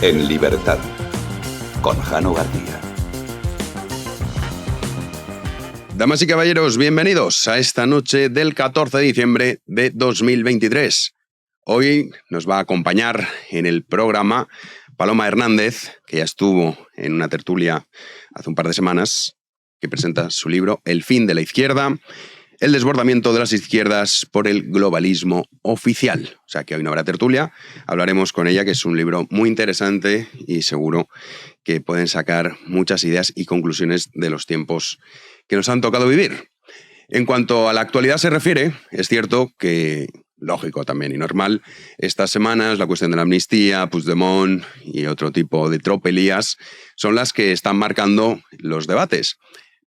En libertad, con Jano García. Damas y caballeros, bienvenidos a esta noche del 14 de diciembre de 2023. Hoy nos va a acompañar en el programa Paloma Hernández, que ya estuvo en una tertulia hace un par de semanas, que presenta su libro El fin de la izquierda, el desbordamiento de las izquierdas por el globalismo oficial. O sea que hoy no habrá tertulia, hablaremos con ella, que es un libro muy interesante y seguro que pueden sacar muchas ideas y conclusiones de los tiempos que nos han tocado vivir. En cuanto a la actualidad se refiere, es cierto que, lógico también y normal, estas semanas la cuestión de la amnistía, Puigdemont y otro tipo de tropelías son las que están marcando los debates.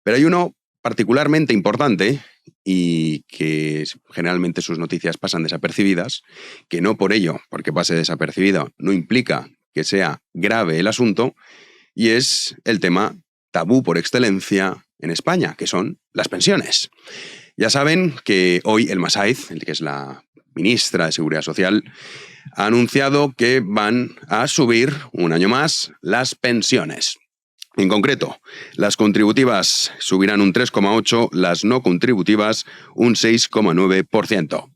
Pero hay uno particularmente importante y que generalmente sus noticias pasan desapercibidas, que no por ello, porque pase desapercibido, no implica que sea grave el asunto, y es el tema tabú por excelencia en España, que son las pensiones. Ya saben que hoy el Masaiz, que es la ministra de Seguridad Social, ha anunciado que van a subir un año más las pensiones. En concreto, las contributivas subirán un 3,8%, las no contributivas un 6,9%.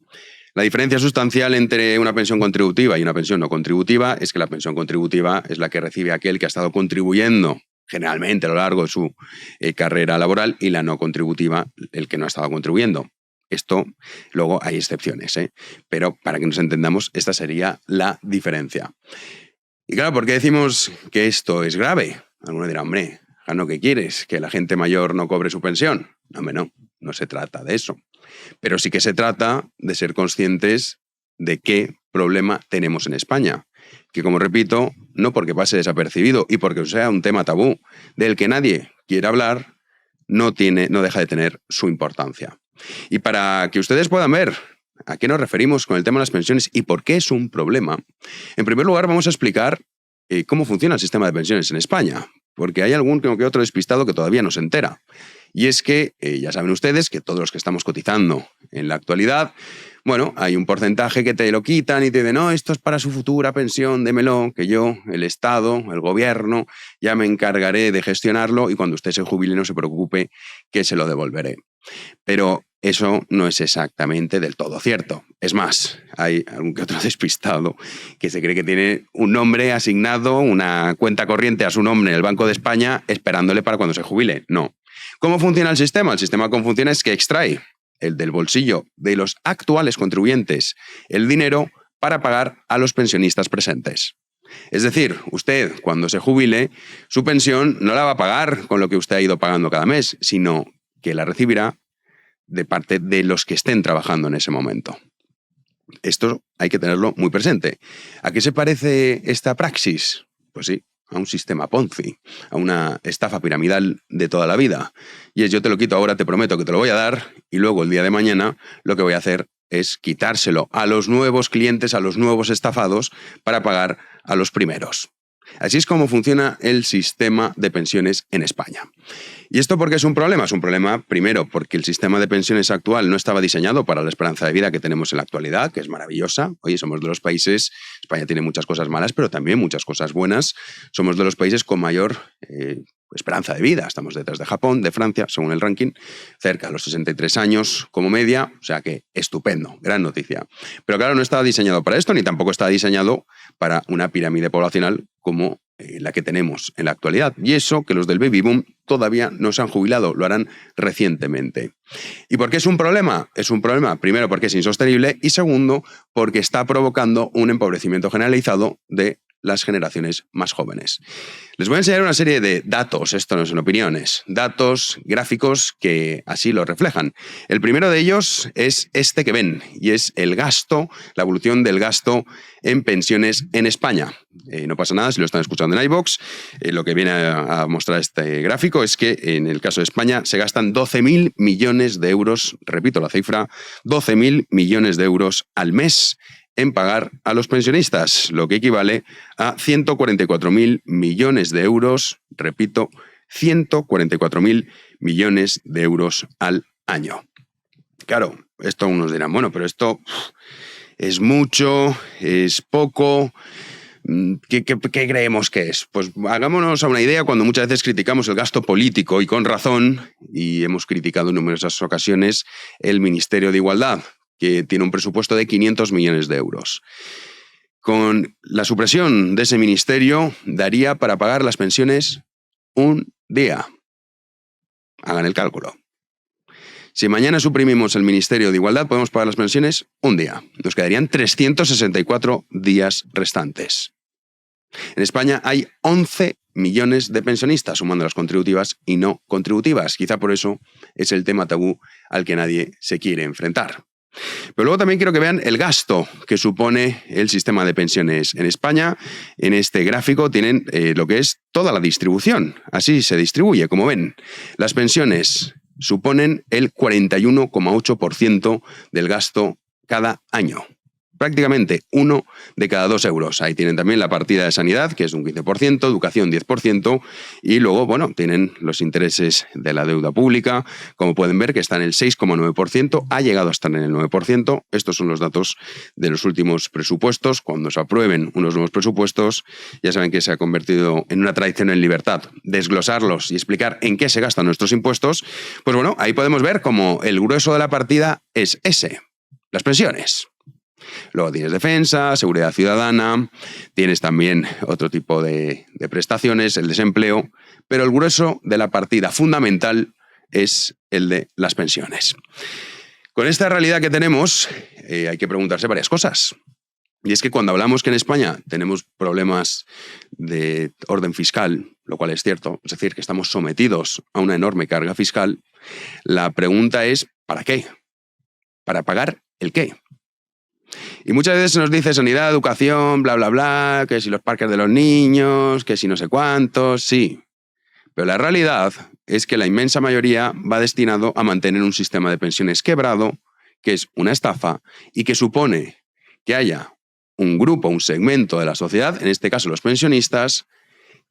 La diferencia sustancial entre una pensión contributiva y una pensión no contributiva es que la pensión contributiva es la que recibe aquel que ha estado contribuyendo generalmente a lo largo de su carrera laboral, y la no contributiva el que no ha estado contribuyendo. Esto, luego hay excepciones, pero para que nos entendamos, esta sería la diferencia. Y claro, ¿por qué decimos que esto es grave? Alguno dirá, hombre, Jano, ¿qué quieres? ¿Que la gente mayor no cobre su pensión? No, hombre, no se trata de eso. Pero sí que se trata de ser conscientes de qué problema tenemos en España. Que, como repito, no porque pase desapercibido y porque sea un tema tabú del que nadie quiere hablar, no deja de tener su importancia. Y para que ustedes puedan ver a qué nos referimos con el tema de las pensiones y por qué es un problema, en primer lugar vamos a explicar cómo funciona el sistema de pensiones en España, porque hay algún que otro despistado que todavía no se entera. Y es que, ya saben ustedes, que todos los que estamos cotizando en la actualidad, bueno, hay un porcentaje que te lo quitan y te dicen, no, esto es para su futura pensión, démelo, que yo, el Estado, el gobierno, ya me encargaré de gestionarlo y cuando usted se jubile no se preocupe que se lo devolveré. Pero eso no es exactamente del todo cierto. Es más, hay algún que otro despistado que se cree que tiene un nombre asignado, una cuenta corriente a su nombre en el Banco de España, esperándole para cuando se jubile. No. ¿Cómo funciona el sistema? El sistema como funciona es que extrae del bolsillo de los actuales contribuyentes el dinero para pagar a los pensionistas presentes. Es decir, usted cuando se jubile, su pensión no la va a pagar con lo que usted ha ido pagando cada mes, sino que la recibirá de parte de los que estén trabajando en ese momento. Esto hay que tenerlo muy presente. ¿A qué se parece esta praxis? Pues sí, a un sistema Ponzi, a una estafa piramidal de toda la vida. Y es, yo te lo quito ahora, te prometo que te lo voy a dar, y luego el día de mañana lo que voy a hacer es quitárselo a los nuevos clientes, a los nuevos estafados, para pagar a los primeros. Así es como funciona el sistema de pensiones en España. ¿Y esto por qué es un problema? Es un problema, primero, porque el sistema de pensiones actual no estaba diseñado para la esperanza de vida que tenemos en la actualidad, que es maravillosa. Oye, somos de los países, España tiene muchas cosas malas, pero también muchas cosas buenas. Somos de los países con mayor esperanza de vida. Estamos detrás de Japón, de Francia, según el ranking, cerca de los 63 años como media, o sea que estupendo, gran noticia. Pero claro, no estaba diseñado para esto, ni tampoco está diseñado para una pirámide poblacional como la que tenemos en la actualidad. Y eso que los del baby boom todavía no se han jubilado, lo harán recientemente. ¿Y por qué es un problema? Es un problema, primero, porque es insostenible y segundo, porque está provocando un empobrecimiento generalizado de las generaciones más jóvenes. Les voy a enseñar una serie de datos, esto no son opiniones, datos gráficos que así lo reflejan. El primero de ellos es este que ven, y es el gasto, la evolución del gasto en pensiones en España. No pasa nada si lo están escuchando en iVoox. Lo que viene a mostrar este gráfico es que en el caso de España se gastan 12.000 millones de euros, repito la cifra, 12.000 millones de euros al mes en pagar a los pensionistas, lo que equivale a 144.000 millones de euros, repito, 144.000 millones de euros al año. Claro, esto unos dirán, bueno, pero esto es mucho, es poco. ¿Qué creemos que es? Pues hagámonos a una idea cuando muchas veces criticamos el gasto político, y con razón, y hemos criticado en numerosas ocasiones el Ministerio de Igualdad, que tiene un presupuesto de 500 millones de euros. Con la supresión de ese ministerio daría para pagar las pensiones un día. Hagan el cálculo. Si mañana suprimimos el Ministerio de Igualdad, podemos pagar las pensiones un día. Nos quedarían 364 días restantes. En España hay 11 millones de pensionistas, sumando las contributivas y no contributivas. Quizá por eso es el tema tabú al que nadie se quiere enfrentar. Pero luego también quiero que vean el gasto que supone el sistema de pensiones en España. En este gráfico tienen lo que es toda la distribución. Así se distribuye, como ven. Las pensiones suponen el 41,8% del gasto cada año. Prácticamente 1 de cada 2 euros. Ahí tienen también la partida de sanidad, que es un 15%, educación 10%, y luego, bueno, tienen los intereses de la deuda pública, como pueden ver, que está en el 6,9%, ha llegado a estar en el 9%. Estos son los datos de los últimos presupuestos. Cuando se aprueben unos nuevos presupuestos, ya saben que se ha convertido en una tradición en Libertad desglosarlos y explicar en qué se gastan nuestros impuestos. Pues bueno, ahí podemos ver cómo el grueso de la partida es ese, las pensiones. Luego tienes defensa, seguridad ciudadana, tienes también otro tipo de prestaciones, el desempleo, pero el grueso de la partida fundamental es el de las pensiones. Con esta realidad que tenemos, hay que preguntarse varias cosas. Y es que cuando hablamos que en España tenemos problemas de orden fiscal, lo cual es cierto, es decir, que estamos sometidos a una enorme carga fiscal, la pregunta es ¿para qué? ¿Para pagar el qué? Y muchas veces se nos dice sanidad, educación, bla, bla, bla, que si los parques de los niños, que si no sé cuántos, sí. Pero la realidad es que la inmensa mayoría va destinado a mantener un sistema de pensiones quebrado, que es una estafa, y que supone que haya un grupo, un segmento de la sociedad, en este caso los pensionistas,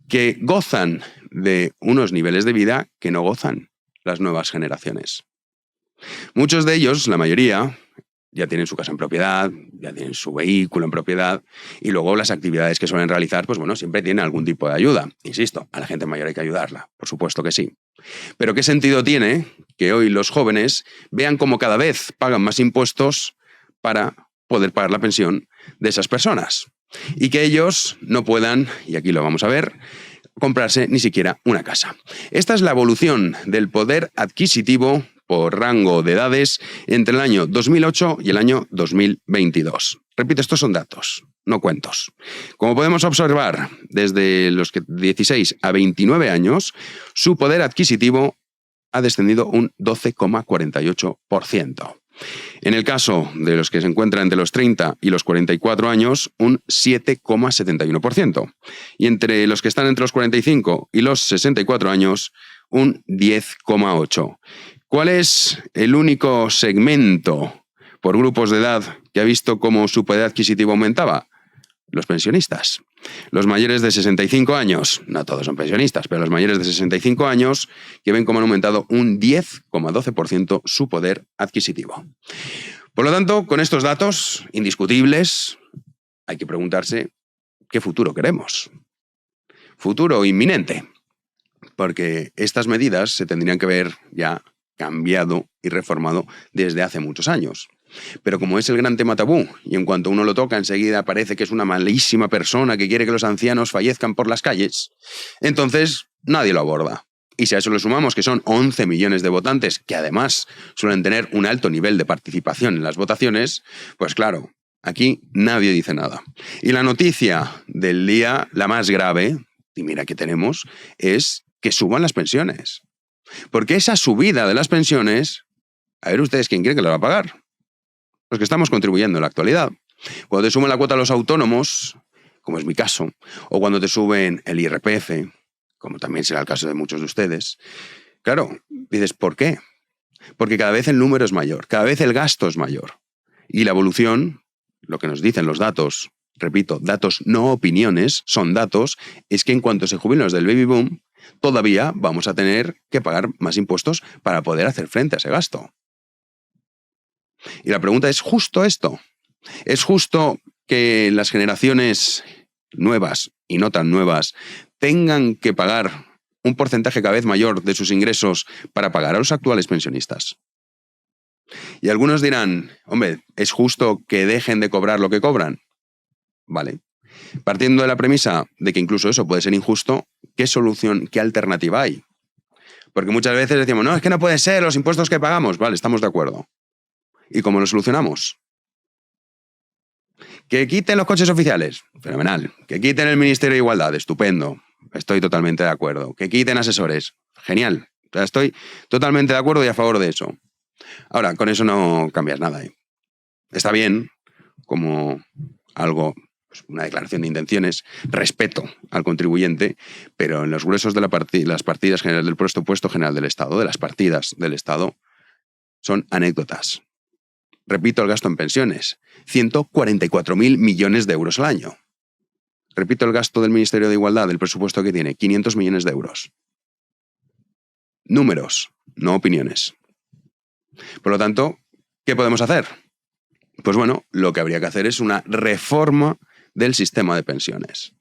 que gozan de unos niveles de vida que no gozan las nuevas generaciones. Muchos de ellos, la mayoría, ya tienen su casa en propiedad, ya tienen su vehículo en propiedad, y luego las actividades que suelen realizar, pues bueno, siempre tienen algún tipo de ayuda. Insisto, a la gente mayor hay que ayudarla, por supuesto que sí. Pero ¿qué sentido tiene que hoy los jóvenes vean cómo cada vez pagan más impuestos para poder pagar la pensión de esas personas? Y que ellos no puedan, y aquí lo vamos a ver, comprarse ni siquiera una casa. Esta es la evolución del poder adquisitivo por rango de edades entre el año 2008 y el año 2022. Repito, estos son datos, no cuentos. Como podemos observar, desde los 16 a 29 años, su poder adquisitivo ha descendido un 12,48%. En el caso de los que se encuentran entre los 30 y los 44 años, un 7,71%. Y entre los que están entre los 45 y los 64 años, un 10,8%. ¿Cuál es el único segmento por grupos de edad que ha visto cómo su poder adquisitivo aumentaba? Los pensionistas. Los mayores de 65 años, no todos son pensionistas, pero los mayores de 65 años que ven cómo han aumentado un 10,12% su poder adquisitivo. Por lo tanto, con estos datos indiscutibles, hay que preguntarse qué futuro queremos. Futuro inminente, porque estas medidas se tendrían que ver ya cambiado y reformado desde hace muchos años. Pero como es el gran tema tabú, y en cuanto uno lo toca enseguida parece que es una malísima persona que quiere que los ancianos fallezcan por las calles, entonces nadie lo aborda. Y si a eso le sumamos que son 11 millones de votantes, que además suelen tener un alto nivel de participación en las votaciones, pues claro, aquí nadie dice nada. Y la noticia del día, la más grave, y mira que tenemos, es que suban las pensiones. Porque esa subida de las pensiones, a ver ustedes quién cree que lo va a pagar. Los que estamos contribuyendo en la actualidad. Cuando te suben la cuota a los autónomos, como es mi caso, o cuando te suben el IRPF, como también será el caso de muchos de ustedes, claro, dices, ¿por qué? Porque cada vez el número es mayor, cada vez el gasto es mayor. Y la evolución, lo que nos dicen los datos, repito, datos no opiniones, son datos, es que en cuanto se jubilen los del baby boom, todavía vamos a tener que pagar más impuestos para poder hacer frente a ese gasto. Y la pregunta es, ¿justo esto? ¿Es justo que las generaciones nuevas y no tan nuevas, tengan que pagar un porcentaje cada vez mayor de sus ingresos para pagar a los actuales pensionistas. Y algunos dirán, hombre, ¿es justo que dejen de cobrar lo que cobran? Vale. Partiendo de la premisa de que incluso eso puede ser injusto, ¿qué solución, qué alternativa hay? Porque muchas veces decimos, no, es que no puede ser los impuestos que pagamos. Vale, estamos de acuerdo. ¿Y cómo lo solucionamos? ¿Que quiten los coches oficiales? Fenomenal. ¿Que quiten el Ministerio de Igualdad? Estupendo. Estoy totalmente de acuerdo. ¿Que quiten asesores? Genial. O sea, estoy totalmente de acuerdo y a favor de eso. Ahora, con eso no cambias nada. Está bien, como algo, pues una declaración de intenciones, respeto al contribuyente, pero en los gruesos de las partidas generales del presupuesto general del Estado, de las partidas del Estado, son anécdotas. Repito, el gasto en pensiones, 144.000 millones de euros al año. Repito, el gasto del Ministerio de Igualdad, del presupuesto que tiene, 500 millones de euros. Números, no opiniones. Por lo tanto, ¿qué podemos hacer? Pues bueno, lo que habría que hacer es una reforma del sistema de pensiones.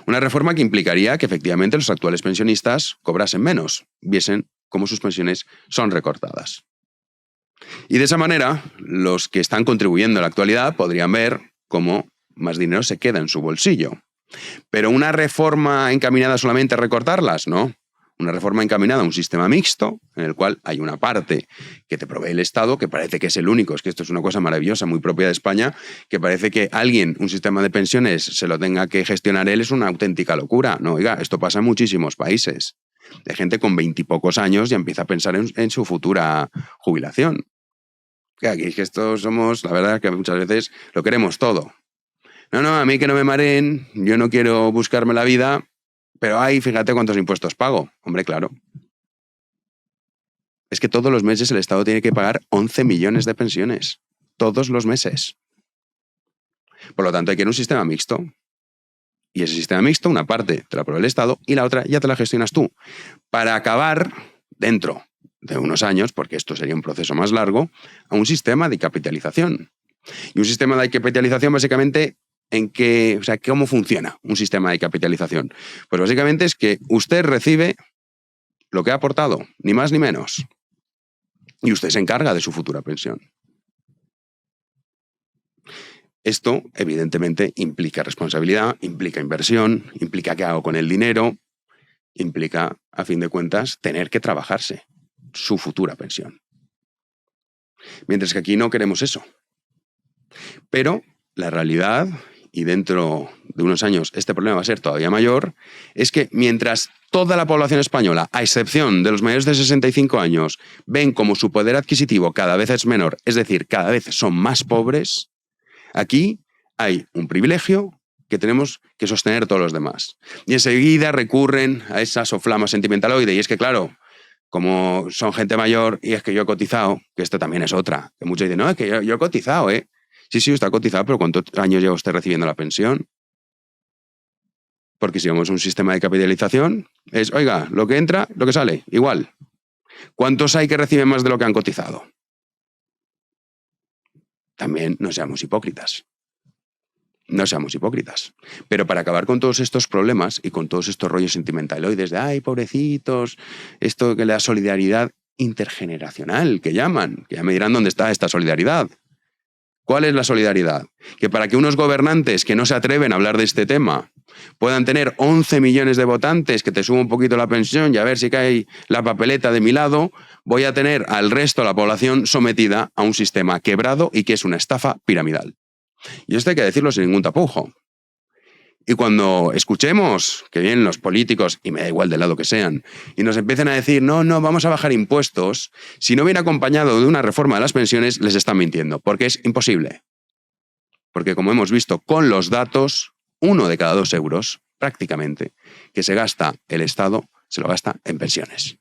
Una reforma que implicaría que efectivamente los actuales pensionistas cobrasen menos, viesen cómo sus pensiones son recortadas. Y de esa manera, los que están contribuyendo en la actualidad podrían ver cómo más dinero se queda en su bolsillo. Pero una reforma encaminada solamente a recortarlas, no. Una reforma encaminada a un sistema mixto, en el cual hay una parte que te provee el Estado, que parece que es el único, es que esto es una cosa maravillosa, muy propia de España, que parece que alguien, un sistema de pensiones, se lo tenga que gestionar él, es una auténtica locura. No, oiga, esto pasa en muchísimos países. De gente con 20 y pocos años ya empieza a pensar en su futura jubilación. Que aquí es que esto somos, la verdad, que muchas veces lo queremos todo. No, a mí que no me mareen, yo no quiero buscarme la vida, pero ay, fíjate cuántos impuestos pago. Hombre, claro. Es que todos los meses el Estado tiene que pagar 11 millones de pensiones. Todos los meses. Por lo tanto, hay que ir a un sistema mixto. Y ese sistema mixto, una parte te la provee el Estado y la otra ya te la gestionas tú. Para acabar, dentro de unos años, porque esto sería un proceso más largo, a un sistema de capitalización. Y un sistema de capitalización básicamente ¿cómo funciona un sistema de capitalización? Pues básicamente es que usted recibe lo que ha aportado, ni más ni menos. Y usted se encarga de su futura pensión. Esto, evidentemente, implica responsabilidad, implica inversión, implica qué hago con el dinero, implica, a fin de cuentas, tener que trabajarse su futura pensión. Mientras que aquí no queremos eso. Pero la realidad, y dentro de unos años este problema va a ser todavía mayor, es que mientras toda la población española, a excepción de los mayores de 65 años, ven como su poder adquisitivo cada vez es menor, es decir, cada vez son más pobres, aquí hay un privilegio que tenemos que sostener todos los demás. Y enseguida recurren a esa soflama sentimentaloide, y es que claro, como son gente mayor y es que yo he cotizado, que esto también es otra, que muchos dicen, no, es que yo he cotizado, ¿eh? Sí, usted ha cotizado, pero ¿cuántos años lleva usted recibiendo la pensión? Porque si vamos a un sistema de capitalización, es, oiga, lo que entra, lo que sale, igual. ¿Cuántos hay que reciben más de lo que han cotizado? También no seamos hipócritas. No seamos hipócritas. Pero para acabar con todos estos problemas y con todos estos rollos sentimentaloides de, ay, pobrecitos, esto que la solidaridad intergeneracional que llaman, que ya me dirán dónde está esta solidaridad. ¿Cuál es la solidaridad? Que para que unos gobernantes que no se atreven a hablar de este tema puedan tener 11 millones de votantes, que te suba un poquito la pensión y a ver si cae la papeleta de mi lado, voy a tener al resto de la población sometida a un sistema quebrado y que es una estafa piramidal. Y esto hay que decirlo sin ningún tapujo. Y cuando escuchemos que vienen los políticos, y me da igual del lado que sean, y nos empiecen a decir, no, vamos a bajar impuestos, si no viene acompañado de una reforma de las pensiones, les están mintiendo, porque es imposible. Porque como hemos visto con los datos, 1 de cada 2 euros, prácticamente, que se gasta el Estado, se lo gasta en pensiones.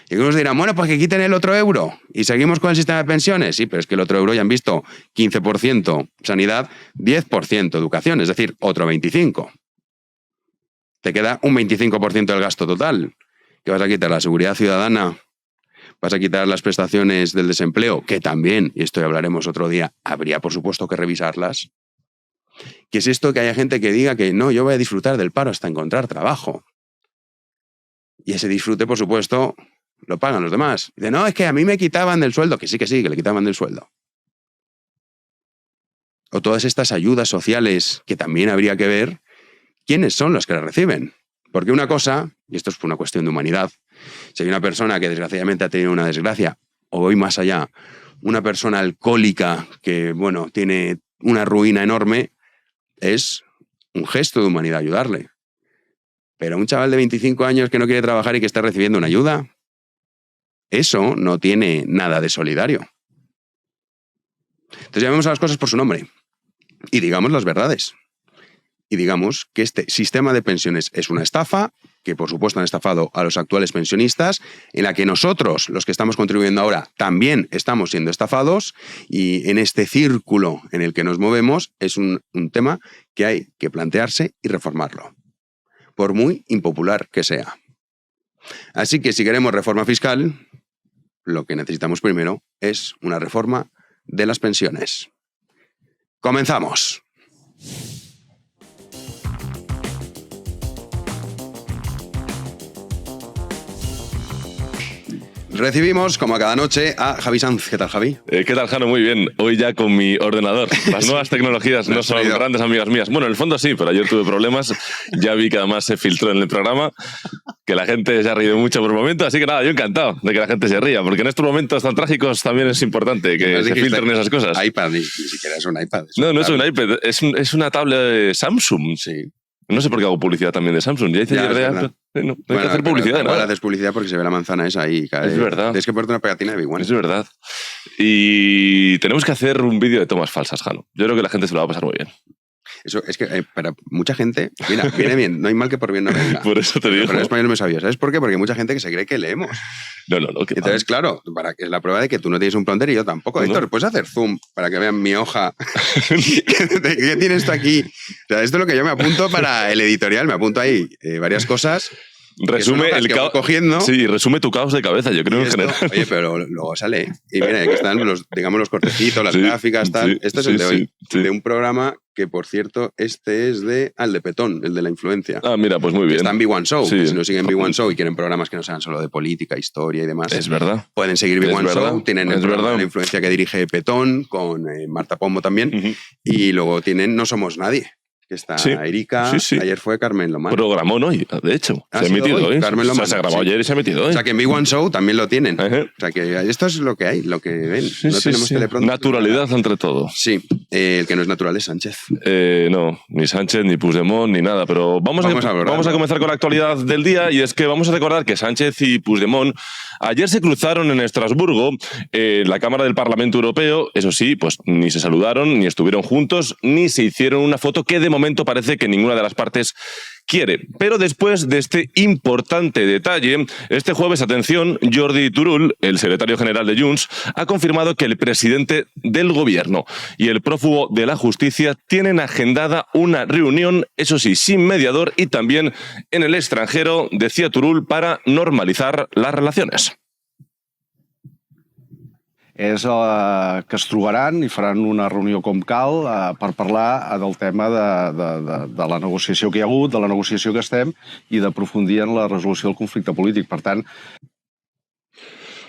Y algunos dirán, bueno, pues que quiten el otro euro y seguimos con el sistema de pensiones. Sí, pero es que el otro euro ya han visto 15% sanidad, 10% educación, es decir, otro 25%. Te queda un 25% del gasto total. ¿Qué vas a quitar? ¿La seguridad ciudadana? ¿Vas a quitar las prestaciones del desempleo? Que también, y esto ya hablaremos otro día, habría por supuesto que revisarlas. ¿Qué es esto que haya gente que diga que no, yo voy a disfrutar del paro hasta encontrar trabajo? Y ese disfrute, por supuesto, lo pagan los demás. Dice, no, es que a mí me quitaban del sueldo. Que sí, que le quitaban del sueldo. O todas estas ayudas sociales que también habría que ver quiénes son los que las reciben. Porque una cosa, y esto es por una cuestión de humanidad, si hay una persona que desgraciadamente ha tenido una desgracia, o voy más allá, una persona alcohólica que, bueno, tiene una ruina enorme, es un gesto de humanidad ayudarle. Pero un chaval de 25 años que no quiere trabajar y que está recibiendo una ayuda, eso no tiene nada de solidario. Entonces llamemos a las cosas por su nombre y digamos las verdades. Y digamos que este sistema de pensiones es una estafa, que por supuesto han estafado a los actuales pensionistas, en la que nosotros, los que estamos contribuyendo ahora, también estamos siendo estafados, y en este círculo en el que nos movemos es un tema que hay que plantearse y reformarlo, por muy impopular que sea. Así que si queremos reforma fiscal, lo que necesitamos primero es una reforma de las pensiones. ¡Comenzamos! Recibimos, como a cada noche, a Javi Sanz. ¿Qué tal, Javi? ¿Qué tal, Jano? Muy bien. Hoy ya con mi ordenador. Las nuevas tecnologías no son grandes amigas mías. Bueno, en el fondo sí, pero ayer tuve problemas. Ya vi que además se filtró en el programa, que la gente se ha reído mucho por momentos. Así que nada, yo encantado de que la gente se ría, porque en estos momentos tan trágicos también es importante que se filtren esas cosas. iPad, ni siquiera es un iPad. No es un iPad, es una tablet de Samsung. Sí. No sé por qué hago publicidad también de Samsung. Ya hice no hay que hacer publicidad. No haces publicidad porque se ve la manzana esa ahí. Es verdad. Tienes que ponerte una pegatina de Big One. Es verdad. Y tenemos que hacer un vídeo de tomas falsas, Jano. Yo creo que la gente se lo va a pasar muy bien. Eso es que para mucha gente, mira, viene bien, no hay mal que por bien no venga. Por eso te digo. Pero en español no me sabía. ¿Sabes por qué? Porque hay mucha gente que se cree que leemos. No. Entonces, claro, es la prueba de que tú no tienes un prompter y yo tampoco. Héctor, ¿puedes hacer zoom para que vean mi hoja? ¿Qué tienes tú aquí? O sea, esto es lo que yo me apunto para el editorial. Me apunto ahí varias cosas. Resume el caos. Cogiendo. Sí, resume tu caos de cabeza, yo creo, en general. Oye, pero luego sale. Y mira, aquí están los cortecitos, las gráficas, tal. Sí, este es el de hoy. De un programa que, por cierto, este es de Petón, el de la influencia. Ah, mira, pues muy bien. Está en Big One Show. Sí. Si no siguen Big One Show y quieren programas que no sean solo de política, historia y demás. Es verdad. Pueden seguir Big One Show. Tienen el programa de la influencia que dirige Petón, con Marta Pombo también. Y luego tienen No Somos Nadie. Que está Erika, ayer fue Carmen Lomán. Programón hoy, de hecho. Se ha emitido hoy. Carmen Lomán. Se ha grabado ayer y se ha emitido hoy. O sea que en Big One Show también lo tienen. O sea que esto es lo que hay, lo que ven. No tenemos teleprompter. Naturalidad entre todo. Sí, el que no es natural es Sánchez. No, ni Sánchez, ni Puigdemont, ni nada. Pero vamos a comenzar con la actualidad del día, y es que vamos a recordar que Sánchez y Puigdemont ayer se cruzaron en Estrasburgo, en la Cámara del Parlamento Europeo. Eso sí, pues ni se saludaron, ni estuvieron juntos, ni se hicieron una foto, que de momento parece que ninguna de las partes quiere. Pero después de este importante detalle, este jueves, atención, Jordi Turull, el secretario general de Junts, ha confirmado que el presidente del gobierno y el prófugo de la justicia tienen agendada una reunión, eso sí, sin mediador y también en el extranjero, decía Turull, para normalizar las relaciones. És que es trobaran i faran una reunió com cal per parlar del tema de la negociació que hi ha hagut, de la negociació que estem i d'aprofundir en la resolució del conflicte polític. Per tant,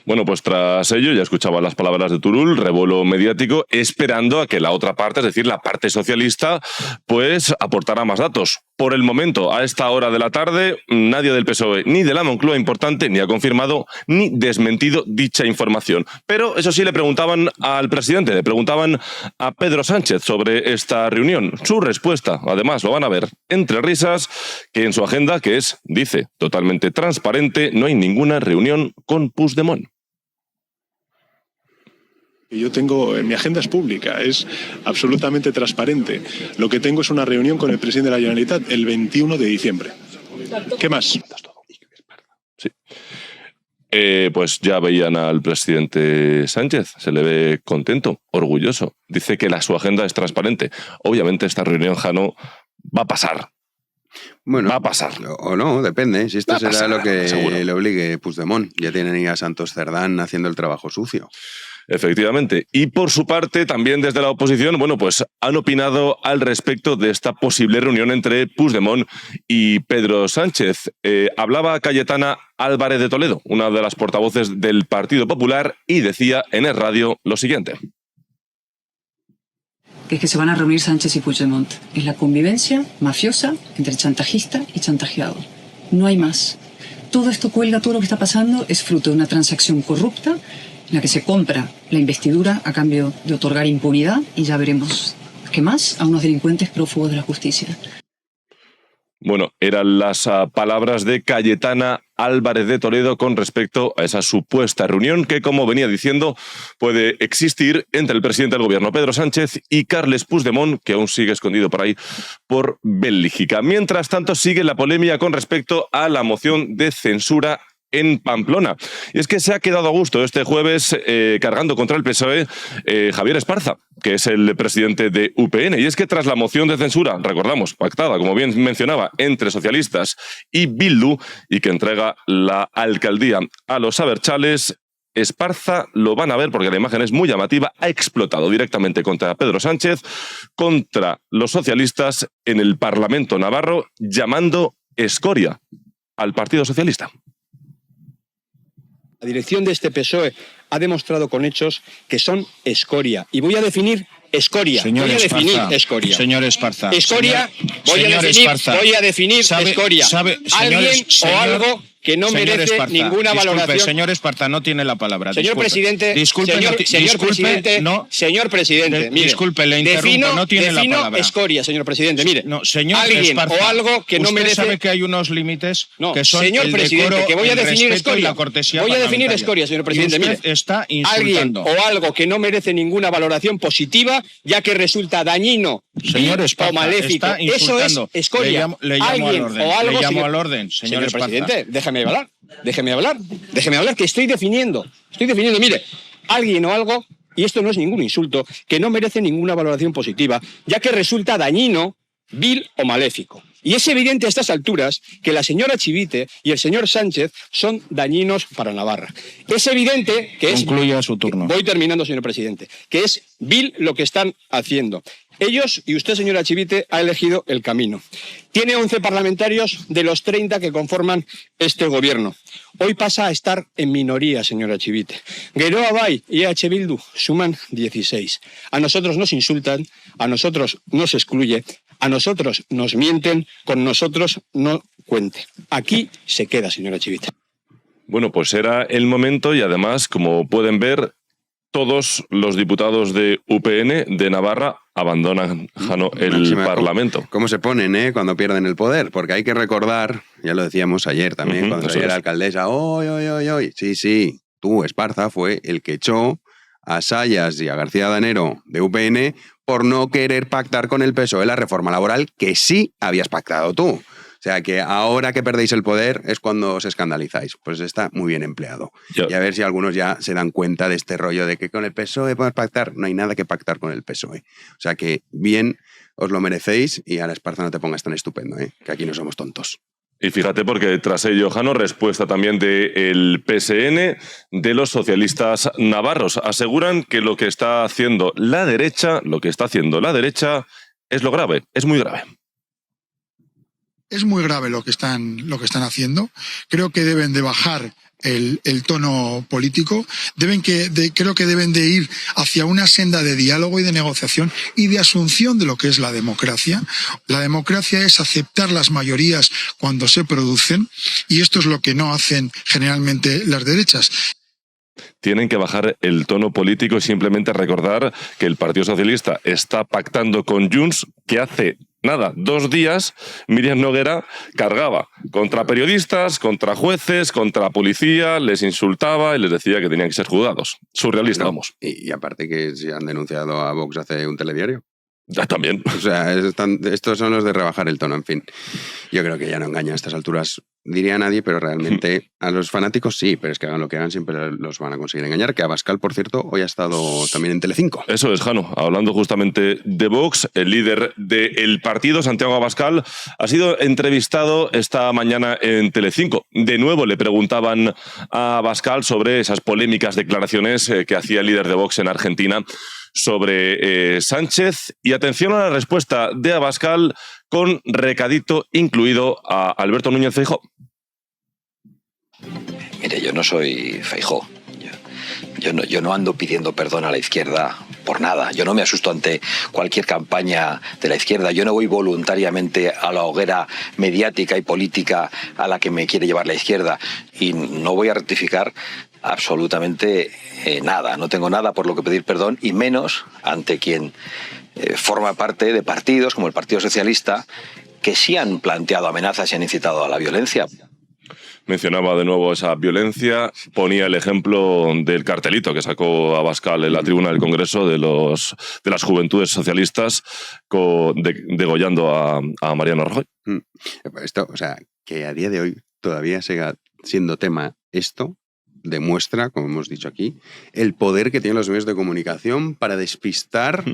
Bueno, pues tras ello, ya escuchaba las palabras de Turull, revuelo mediático, esperando a que la otra parte, es decir, la parte socialista, pues aportara más datos. Por el momento, a esta hora de la tarde, nadie del PSOE ni de la Moncloa importante ni ha confirmado ni desmentido dicha información. Pero eso sí, le preguntaban al presidente, le preguntaban a Pedro Sánchez sobre esta reunión. Su respuesta, además, lo van a ver entre risas, que en su agenda, que es, dice, totalmente transparente, no hay ninguna reunión con Puigdemont. Yo tengo, mi agenda es pública, es absolutamente transparente. Lo que tengo es una reunión con el presidente de la Generalitat el 21 de diciembre. ¿Qué más? Sí. Pues ya veían al presidente Sánchez, se le ve contento, orgulloso. Dice que su agenda es transparente. Obviamente esta reunión, Jano, va a pasar. Bueno, va a pasar. O no, depende. Si esto será pasar, lo que seguro le obligue Puigdemont. Ya tienen a Santos Cerdán haciendo el trabajo sucio. Efectivamente. Y por su parte, también desde la oposición, bueno, pues han opinado al respecto de esta posible reunión entre Puigdemont y Pedro Sánchez. Hablaba Cayetana Álvarez de Toledo, una de las portavoces del Partido Popular, y decía en el radio lo siguiente. Que es que se van a reunir Sánchez y Puigdemont. Es la convivencia mafiosa entre chantajista y chantajeado. No hay más. Todo esto cuelga, todo lo que está pasando es fruto de una transacción corrupta en la que se compra la investidura a cambio de otorgar impunidad y ya veremos qué más a unos delincuentes prófugos de la justicia. Bueno, eran las palabras de Cayetana Álvarez de Toledo con respecto a esa supuesta reunión que, como venía diciendo, puede existir entre el presidente del gobierno, Pedro Sánchez, y Carles Puigdemont, que aún sigue escondido por ahí por Bélgica. Mientras tanto, sigue la polémica con respecto a la moción de censura en Pamplona. Y es que se ha quedado a gusto este jueves cargando contra el PSOE Javier Esparza, que es el presidente de UPN. Y es que tras la moción de censura, recordamos, pactada, como bien mencionaba, entre socialistas y Bildu, y que entrega la alcaldía a los abertzales, Esparza, lo van a ver porque la imagen es muy llamativa, ha explotado directamente contra Pedro Sánchez, contra los socialistas en el Parlamento navarro, llamando escoria al Partido Socialista. La dirección de este PSOE ha demostrado con hechos que son escoria. Y voy a definir escoria. Señor voy a definir Esparza, escoria. Señor Esparza. Escoria, Esparza, voy a definir escoria. Alguien o algo que no merece Esparza, ninguna valoración. Señor Esparza, no tiene la palabra. Señor presidente, señor presidente, mire, disculpe, le interrumpo, no tiene la palabra. Escoria, señor presidente, mire. No, señor alguien Esparza, o algo que no merece. Usted sabe que hay unos límites que son señor el presidente, decoro, que voy a el definir respeto escoria. y la cortesía voy a definir parlamentaria. escoria, señor presidente, y usted mire. está Alguien insultando. o algo que no merece ninguna valoración positiva, ya que resulta dañino, señor Esparza, o maléfico. está insultando. Eso es escoria. Le llamo alguien al orden. o algo, Le llamo al orden, señor Esparza. presidente, déjeme hablar, que estoy definiendo. Mire, alguien o algo, y esto no es ningún insulto, que no merece ninguna valoración positiva, ya que resulta dañino, vil o maléfico. Y es evidente a estas alturas que la señora Chivite y el señor Sánchez son dañinos para Navarra. Es evidente que es... Concluya su turno. Voy terminando, señor presidente. Que es vil lo que están haciendo. Ellos, y usted, señora Chivite, ha elegido el camino. Tiene 11 parlamentarios de los 30 que conforman este gobierno. Hoy pasa a estar en minoría, señora Chivite. Geroa Bai y EH Bildu suman 16. A nosotros nos insultan, a nosotros nos excluye, a nosotros nos mienten, con nosotros no cuente. Aquí se queda, señora Chivite. Bueno, pues era el momento y además, como pueden ver, todos los diputados de UPN de Navarra abandonan, Jano, el Parlamento. ¿Cómo se ponen cuando pierden el poder? Porque hay que recordar, ya lo decíamos ayer también, cuando salía la alcaldesa, ¡oy! Sí, tú, Esparza, fue el que echó a Sayas y a García Danero de UPN por no querer pactar con el PSOE la reforma laboral que sí habías pactado tú. O sea, que ahora que perdéis el poder es cuando os escandalizáis. Pues está muy bien empleado. Y a ver si algunos ya se dan cuenta de este rollo de que con el PSOE podemos pactar. No hay nada que pactar con el PSOE. O sea, que bien os lo merecéis y a la Esparza no te pongas tan estupendo, que aquí no somos tontos. Y fíjate, porque tras ello, Jano, respuesta también del PSN, de los socialistas navarros. Aseguran que lo que está haciendo la derecha, es lo grave, es muy grave. Es muy grave lo que están haciendo. Creo que deben de bajar el tono político. Creo que deben de ir hacia una senda de diálogo y de negociación y de asunción de lo que es la democracia. La democracia es aceptar las mayorías cuando se producen y esto es lo que no hacen generalmente las derechas. Tienen que bajar el tono político y simplemente recordar que el Partido Socialista está pactando con Junts, que hace 2 días Míriam Noguera cargaba contra periodistas, contra jueces, contra policía, les insultaba y les decía que tenían que ser juzgados. Surrealista, vamos. Y aparte que se han denunciado a Vox hace un telediario. Ya también. O sea, estos son los de rebajar el tono, en fin. Yo creo que ya no engaña a estas alturas, diría a nadie, pero realmente a los fanáticos sí, pero es que hagan lo que hagan, siempre los van a conseguir engañar. Que Abascal, por cierto, hoy ha estado también en Telecinco. Eso es, Jano. Hablando justamente de Vox, el líder del partido, Santiago Abascal, ha sido entrevistado esta mañana en Telecinco. De nuevo le preguntaban a Abascal sobre esas polémicas declaraciones que hacía el líder de Vox en Argentina sobre Sánchez. Y atención a la respuesta de Abascal con recadito incluido a Alberto Núñez Feijóo. Mire, yo no soy Feijóo. Yo no ando pidiendo perdón a la izquierda por nada. Yo no me asusto ante cualquier campaña de la izquierda. Yo no voy voluntariamente a la hoguera mediática y política a la que me quiere llevar la izquierda. Y no voy a rectificar absolutamente nada. No tengo nada por lo que pedir perdón, y menos ante quien forma parte de partidos como el Partido Socialista, que sí han planteado amenazas y han incitado a la violencia. Mencionaba de nuevo esa violencia, ponía el ejemplo del cartelito que sacó Abascal en la tribuna del Congreso de las Juventudes Socialistas degollando a Mariano Rajoy. Esto, o sea, que a día de hoy todavía siga siendo tema esto, demuestra, como hemos dicho aquí, el poder que tienen los medios de comunicación para despistar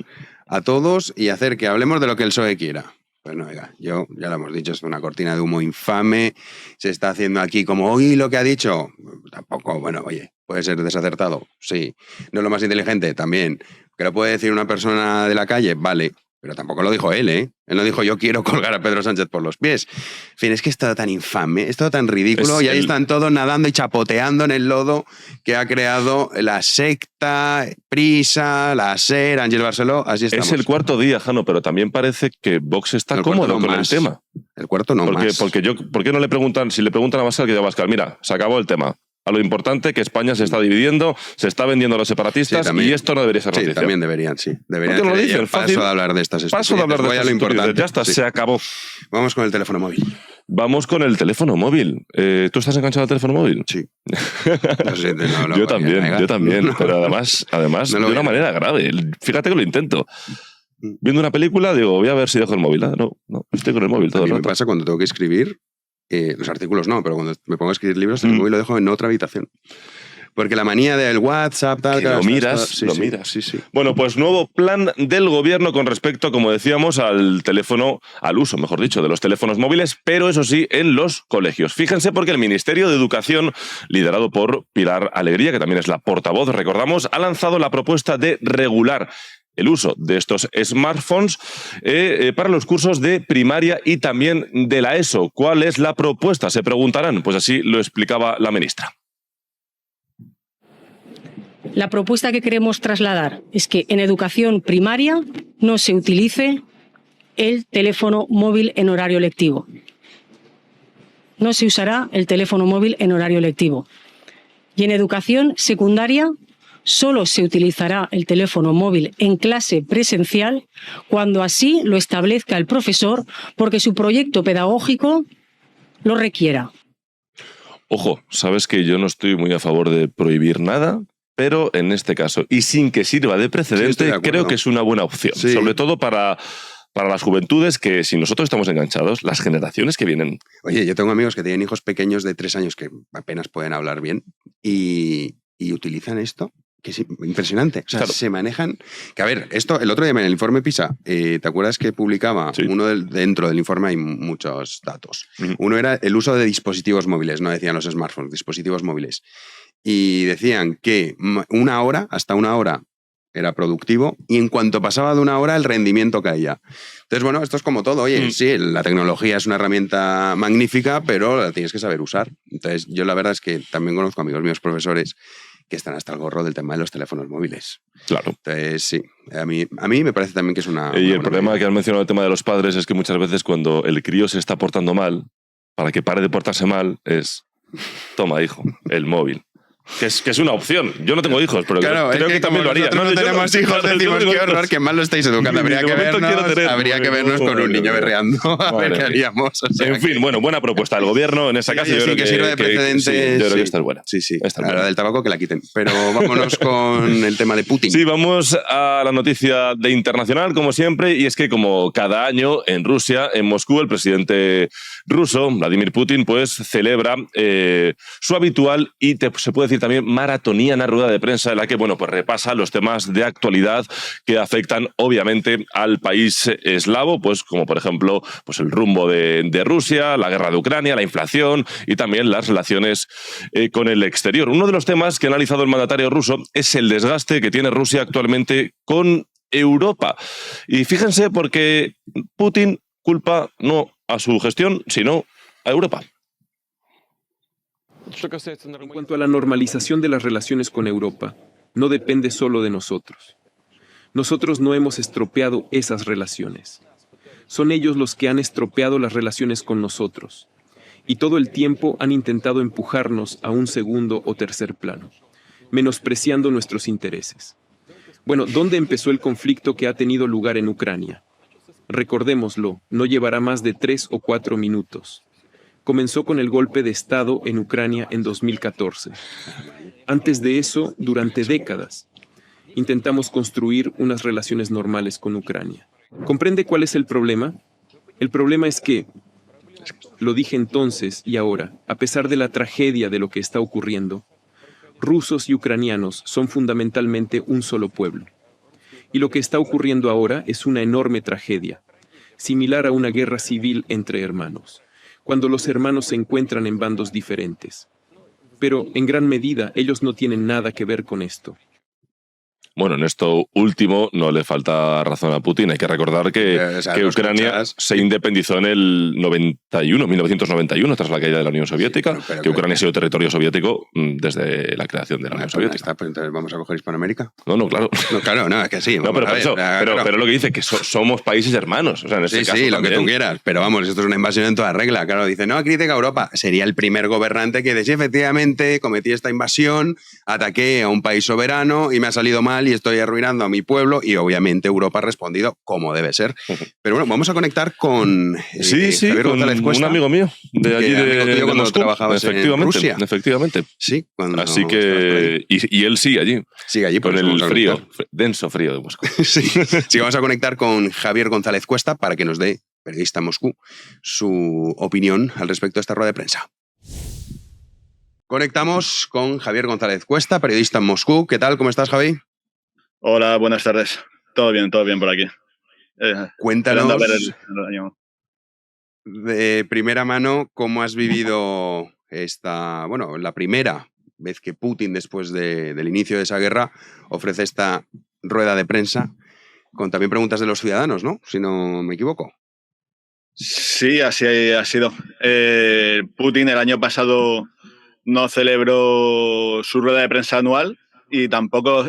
a todos y hacer que hablemos de lo que el PSOE quiera. Pues no, oiga, ya lo hemos dicho, es una cortina de humo infame, se está haciendo aquí como, oye, lo que ha dicho, tampoco, bueno, oye, puede ser desacertado, sí, no es lo más inteligente, también, que lo puede decir una persona de la calle, vale, pero tampoco lo dijo él, ¿eh? Él no dijo, yo quiero colgar a Pedro Sánchez por los pies. En fin, es que es todo tan infame, es todo tan ridículo, y ahí están todos nadando y chapoteando en el lodo que ha creado la secta, Prisa, la SER, Ángel Barceló, así estamos. Es el cuarto día, Jano, pero también parece que Vox está cómodo con el tema. El cuarto no más. ¿Por qué no le preguntan, si le preguntan a Abascal, que diga Abascal, mira, se acabó el tema. A lo importante, que España se está dividiendo, se está vendiendo a los separatistas, y esto no debería ser noticia. Sí, también deberían, sí. ¿Por qué no lo dicen? Paso de hablar de estas estupideces. Paso de hablar de estas lo importante. Ya está, sí. Se acabó. Vamos con el teléfono móvil. Vamos con el teléfono móvil. ¿Tú estás enganchado al teléfono móvil? Sí. Yo también. Pero además de una manera grave. Fíjate que lo intento. Viendo una película, digo, voy a ver si dejo el móvil. No, estoy con el móvil todo el rato. Me pasa cuando tengo que escribir, los artículos no, pero cuando me pongo a escribir libros, el móvil lo dejo en otra habitación. Porque la manía del WhatsApp, tal... Que lo miras. Sí. Bueno, pues nuevo plan del gobierno con respecto, como decíamos, al uso, mejor dicho, de los teléfonos móviles, pero eso sí, en los colegios. Fíjense, porque el Ministerio de Educación, liderado por Pilar Alegría, que también es la portavoz, recordamos, ha lanzado la propuesta de regular el uso de estos smartphones para los cursos de primaria y también de la ESO. ¿Cuál es la propuesta? Se preguntarán. Pues así lo explicaba la ministra. La propuesta que queremos trasladar es que en educación primaria no se utilice el teléfono móvil en horario lectivo. No se usará el teléfono móvil en horario lectivo. Y en educación secundaria solo se utilizará el teléfono móvil en clase presencial cuando así lo establezca el profesor, porque su proyecto pedagógico lo requiera. Ojo, sabes que yo no estoy muy a favor de prohibir nada, pero en este caso, y sin que sirva de precedente, creo que es una buena opción. Sí. Sobre todo para las juventudes, que si nosotros estamos enganchados, las generaciones que vienen... Oye, yo tengo amigos que tienen hijos pequeños de 3 años que apenas pueden hablar bien y utilizan esto, que es impresionante. O sea, claro, se manejan... Que a ver, esto, el otro día en el informe PISA, ¿te acuerdas que publicaba dentro del informe hay muchos datos? Uno era el uso de dispositivos móviles, no decían los smartphones, dispositivos móviles. Y decían que hasta una hora era productivo, y en cuanto pasaba de una hora el rendimiento caía. Entonces, bueno, esto es como todo. Oye, sí, la tecnología es una herramienta magnífica, pero la tienes que saber usar. Entonces, yo la verdad es que también conozco amigos míos profesores que están hasta el gorro del tema de los teléfonos móviles. Claro. Entonces, sí, a mí me parece también que es una... Y el problema que has mencionado el tema de los padres es que muchas veces cuando el crío se está portando mal, para que pare de portarse mal, es... Toma, hijo, el móvil. Que es una opción. Yo no tengo hijos, pero claro, creo que también lo haría. No tenemos hijos, decimos qué horror, que mal lo estáis educando. Habría que vernos con un niño berreando a ver qué haríamos. O sea, en fin, bueno, buena propuesta del gobierno en esta casa. Yo creo que sirve de precedente. Yo creo que esta es buena. Sí. La del tabaco que la quiten. Pero vámonos con el tema de Putin. Sí, vamos a la noticia de internacional, como siempre, y es que como cada año en Rusia, en Moscú, el presidente ruso, Vladimir Putin, pues celebra su habitual y se puede decir también maratoniana rueda de prensa en la que, bueno, pues repasa los temas de actualidad que afectan obviamente al país eslavo, pues como por ejemplo pues el rumbo de Rusia, la guerra de Ucrania, la inflación y también las relaciones con el exterior. Uno de los temas que ha analizado el mandatario ruso es el desgaste que tiene Rusia actualmente con Europa. Y fíjense porque Putin culpa no a su gestión, sino a Europa. En cuanto a la normalización de las relaciones con Europa, no depende solo de nosotros. Nosotros no hemos estropeado esas relaciones. Son ellos los que han estropeado las relaciones con nosotros. Y todo el tiempo han intentado empujarnos a un segundo o tercer plano, menospreciando nuestros intereses. Bueno, ¿dónde empezó el conflicto que ha tenido lugar en Ucrania? Recordémoslo, no llevará más de 3 o 4 minutos. Comenzó con el golpe de Estado en Ucrania en 2014. Antes de eso, durante décadas, intentamos construir unas relaciones normales con Ucrania. ¿Comprende cuál es el problema? El problema es que, lo dije entonces y ahora, a pesar de la tragedia de lo que está ocurriendo, rusos y ucranianos son fundamentalmente un solo pueblo. Y lo que está ocurriendo ahora es una enorme tragedia, similar a una guerra civil entre hermanos, cuando los hermanos se encuentran en bandos diferentes. Pero, en gran medida, ellos no tienen nada que ver con esto. Bueno, en esto último no le falta razón a Putin. Hay que recordar que Ucrania se independizó en el 1991, tras la caída de la Unión Soviética, que Ucrania ha sido territorio soviético desde la creación de la Unión Soviética. Pues entonces vamos a coger Hispanoamérica. No, claro. No, es que sí. Pero lo que dice que somos países hermanos. O sea, en este caso lo también. que tú quieras. Pero vamos, esto es una invasión en toda regla. Claro, dice, no, critica a Europa. Sería el primer gobernante que dice, sí, efectivamente, cometí esta invasión, ataqué a un país soberano y me ha salido mal y estoy arruinando a mi pueblo, y obviamente Europa ha respondido como debe ser. Pero bueno, vamos a conectar con Javier González Cuesta, un amigo mío de allí de cuando Moscú. Trabajabas en Rusia. Efectivamente. Sí, así que y él sigue allí. Sigue allí con el frío, denso frío de Moscú. Sí, vamos a conectar con Javier González Cuesta para que nos dé, periodista en Moscú, su opinión al respecto de esta rueda de prensa. Conectamos con Javier González Cuesta, periodista en Moscú. ¿Qué tal? ¿Cómo estás, Javi? Hola, buenas tardes. Todo bien por aquí. Cuéntanos de primera mano cómo has vivido la primera vez que Putin, después del inicio de esa guerra, ofrece esta rueda de prensa con también preguntas de los ciudadanos, ¿no? Si no me equivoco. Sí, así ha sido. Putin el año pasado no celebró su rueda de prensa anual y tampoco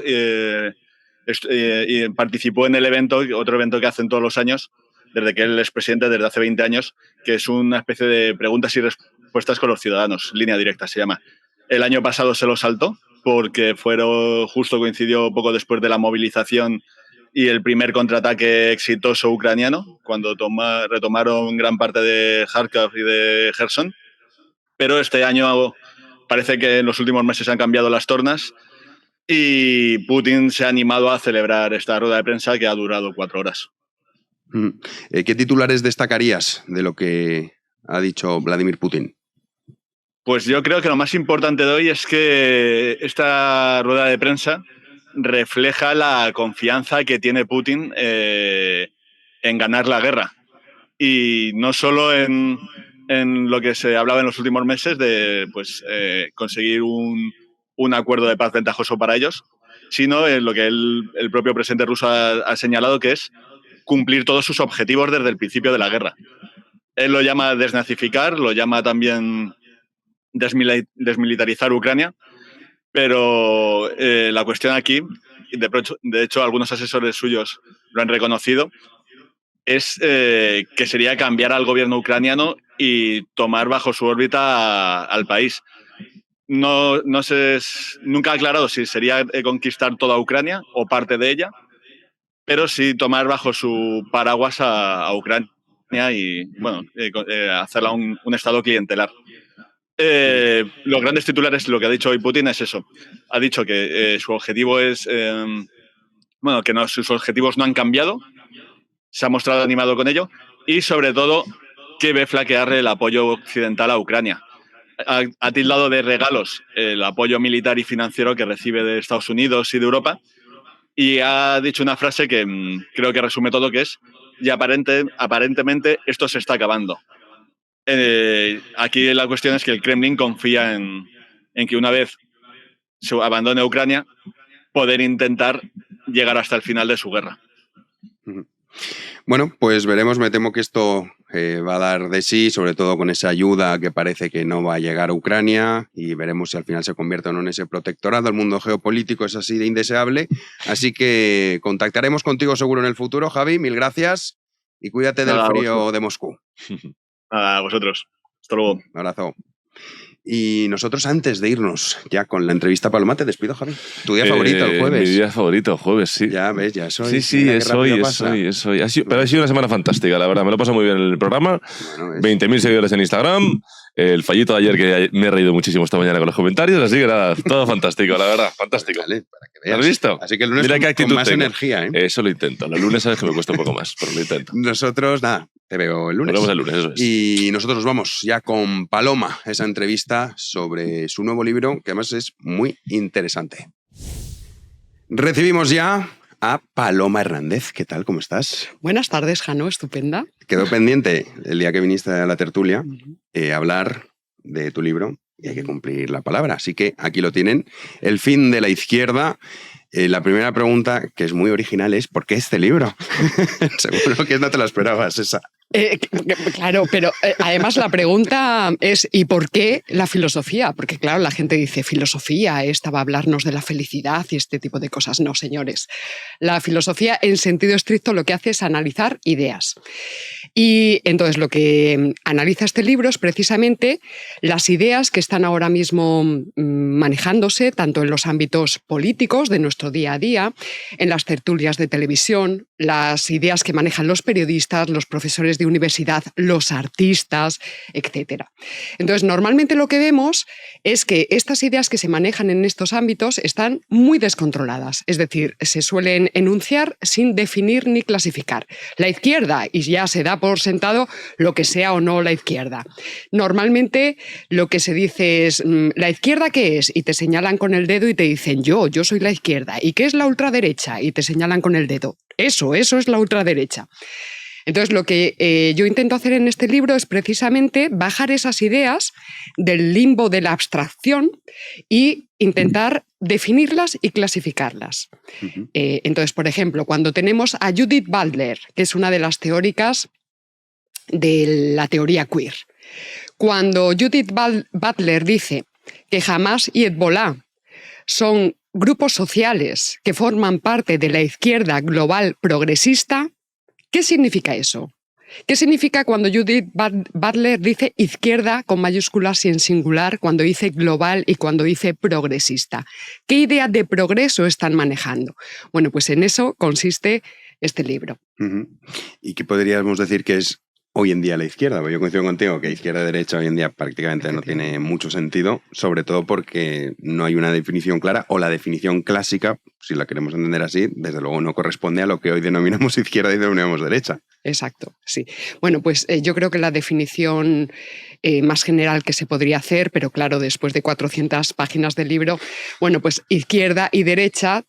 participó en el evento, otro evento que hacen todos los años, desde que él es presidente, desde hace 20 años, que es una especie de preguntas y respuestas con los ciudadanos, línea directa se llama. El año pasado se lo saltó porque justo coincidió poco después de la movilización y el primer contraataque exitoso ucraniano, cuando retomaron gran parte de Kharkov y de Kherson. Pero este año parece que en los últimos meses han cambiado las tornas y Putin se ha animado a celebrar esta rueda de prensa que ha durado 4 horas. ¿Qué titulares destacarías de lo que ha dicho Vladimir Putin? Pues yo creo que lo más importante de hoy es que esta rueda de prensa refleja la confianza que tiene Putin en ganar la guerra. Y no solo en lo que se hablaba en los últimos meses de conseguir un acuerdo de paz ventajoso para ellos, sino en lo que el propio presidente ruso ha señalado, que es cumplir todos sus objetivos desde el principio de la guerra. Él lo llama desnazificar, lo llama también desmilitarizar Ucrania, pero la cuestión aquí, de hecho algunos asesores suyos lo han reconocido, es que sería cambiar al gobierno ucraniano y tomar bajo su órbita al país. nunca ha aclarado si sería conquistar toda Ucrania o parte de ella, pero sí tomar bajo su paraguas a Ucrania y hacerla un estado clientelar. Los grandes titulares, lo que ha dicho hoy Putin es eso. Ha dicho que su objetivo es... sus objetivos no han cambiado, se ha mostrado animado con ello y, sobre todo, que ve flaquear el apoyo occidental a Ucrania. Ha tildado de regalos el apoyo militar y financiero que recibe de Estados Unidos y de Europa y ha dicho una frase que creo que resume todo, que es: y aparentemente esto se está acabando. Aquí la cuestión es que el Kremlin confía en que una vez se abandone Ucrania, poder intentar llegar hasta el final de su guerra. Bueno, pues veremos. Me temo que esto va a dar de sí, sobre todo con esa ayuda que parece que no va a llegar a Ucrania, y veremos si al final se convierte o no en ese protectorado. El mundo geopolítico es así de indeseable, así que contactaremos contigo seguro en el futuro, Javi. Mil gracias y cuídate del frío de Moscú. A vosotros. Hasta luego. Un abrazo. Y nosotros, antes de irnos ya con la entrevista a Paloma, te despido, Javi. Tu día favorito, el jueves. Mi día favorito, el jueves, sí. Ya ves, ya es hoy. Sí, es hoy. Pero ha sido una semana fantástica, la verdad. Me lo he pasado muy bien en el programa. Bueno, 20.000 seguidores en Instagram. El fallito de ayer, que me he reído muchísimo esta mañana con los comentarios. Así que nada, todo fantástico, la verdad. Fantástico. Vale, para que veas. ¿Lo has visto? Así que el lunes Mira qué actitud con más tengo. energía, ¿eh? Eso lo intento. Los lunes sabes que me cuesta un poco más, pero lo intento. Nosotros, nada, te veo el lunes. Nos vemos el lunes, eso es. Y nosotros nos vamos ya con Paloma, esa entrevista sobre su nuevo libro, que además es muy interesante. Recibimos ya a Paloma Hernández. ¿Qué tal? ¿Cómo estás? Buenas tardes, Jano. Estupenda. Quedó pendiente el día que viniste a la tertulia hablar de tu libro y hay que cumplir la palabra. Así que aquí lo tienen. El fin de la izquierda. La primera pregunta, que es muy original, es ¿por qué este libro? Seguro que no te la esperabas esa. Claro, pero además la pregunta es ¿y por qué la filosofía? Porque claro, la gente dice filosofía, esta va a hablarnos de la felicidad y este tipo de cosas. No, señores. La filosofía en sentido estricto lo que hace es analizar ideas. Y entonces lo que analiza este libro es precisamente las ideas que están ahora mismo manejándose tanto en los ámbitos políticos de nuestro día a día, en las tertulias de televisión, las ideas que manejan los periodistas, los profesores de universidad, los artistas, etc. Entonces, normalmente lo que vemos es que estas ideas que se manejan en estos ámbitos están muy descontroladas, es decir, se suelen enunciar sin definir ni clasificar. La izquierda, y ya se da por sentado lo que sea o no la izquierda. Normalmente lo que se dice es, ¿la izquierda qué es? Y te señalan con el dedo y te dicen, yo soy la izquierda. ¿Y qué es la ultraderecha? Y te señalan con el dedo. Eso es la ultraderecha. Entonces, lo que yo intento hacer en este libro es precisamente bajar esas ideas del limbo de la abstracción y intentar definirlas y clasificarlas. Entonces, por ejemplo, cuando tenemos a Judith Butler, que es una de las teóricas de la teoría queer, cuando Judith Butler dice que Hamas y Hezbollah son grupos sociales que forman parte de la izquierda global progresista, ¿qué significa eso? ¿Qué significa cuando Judith Butler dice izquierda con mayúsculas y en singular, cuando dice global y cuando dice progresista? ¿Qué idea de progreso están manejando? Bueno, pues en eso consiste este libro. ¿Y qué podríamos decir que es hoy en día la izquierda? Porque yo coincido contigo que izquierda y derecha hoy en día prácticamente no tiene mucho sentido, sobre todo porque no hay una definición clara, o la definición clásica, si la queremos entender así, desde luego no corresponde a lo que hoy denominamos izquierda y denominamos derecha. Exacto, sí. Bueno, pues yo creo que la definición más general que se podría hacer, pero claro, después de 400 páginas del libro, bueno, pues izquierda y derecha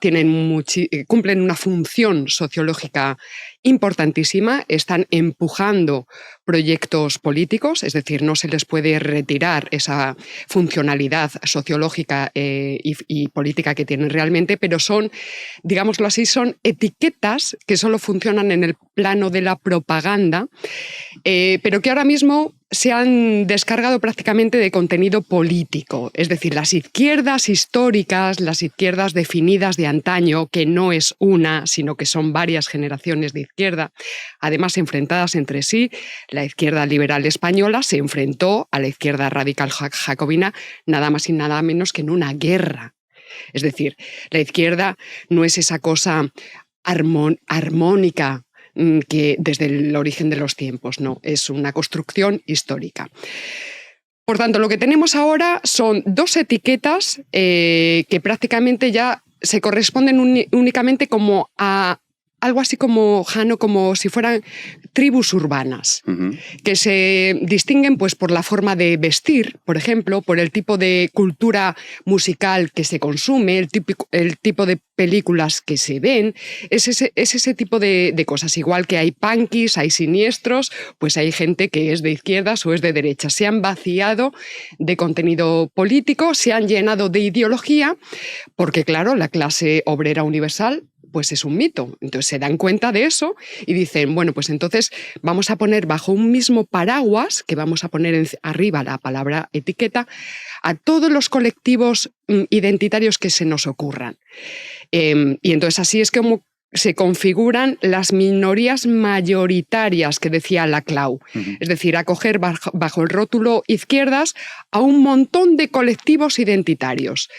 cumplen una función sociológica importantísima, están empujando proyectos políticos, es decir, no se les puede retirar esa funcionalidad sociológica y política que tienen realmente, pero son, digámoslo así, son etiquetas que solo funcionan en el plano de la propaganda, pero que ahora mismo se han descargado prácticamente de contenido político, es decir, las izquierdas históricas, las izquierdas definidas de antaño, que no es una, sino que son varias generaciones de izquierda, además enfrentadas entre sí, La izquierda liberal española se enfrentó a la izquierda radical jacobina nada más y nada menos que en una guerra. Es decir, la izquierda no es esa cosa armónica que desde el origen de los tiempos, no, es una construcción histórica. Por tanto, lo que tenemos ahora son dos etiquetas que prácticamente ya se corresponden únicamente como a algo así como, Jano, como si fueran tribus urbanas, que se distinguen pues, por la forma de vestir, por ejemplo, por el tipo de cultura musical que se consume, el tipo de películas que se ven, es ese tipo de cosas. Igual que hay punkis, hay siniestros, pues hay gente que es de izquierdas o es de derechas. Se han vaciado de contenido político, se han llenado de ideología, porque claro, la clase obrera universal pues es un mito. Entonces se dan cuenta de eso y dicen, bueno, pues entonces vamos a poner bajo un mismo paraguas, que vamos a poner arriba la palabra etiqueta, a todos los colectivos identitarios que se nos ocurran. Y entonces así es como se configuran las minorías mayoritarias que decía Laclau. Es decir, acoger bajo el rótulo izquierdas a un montón de colectivos identitarios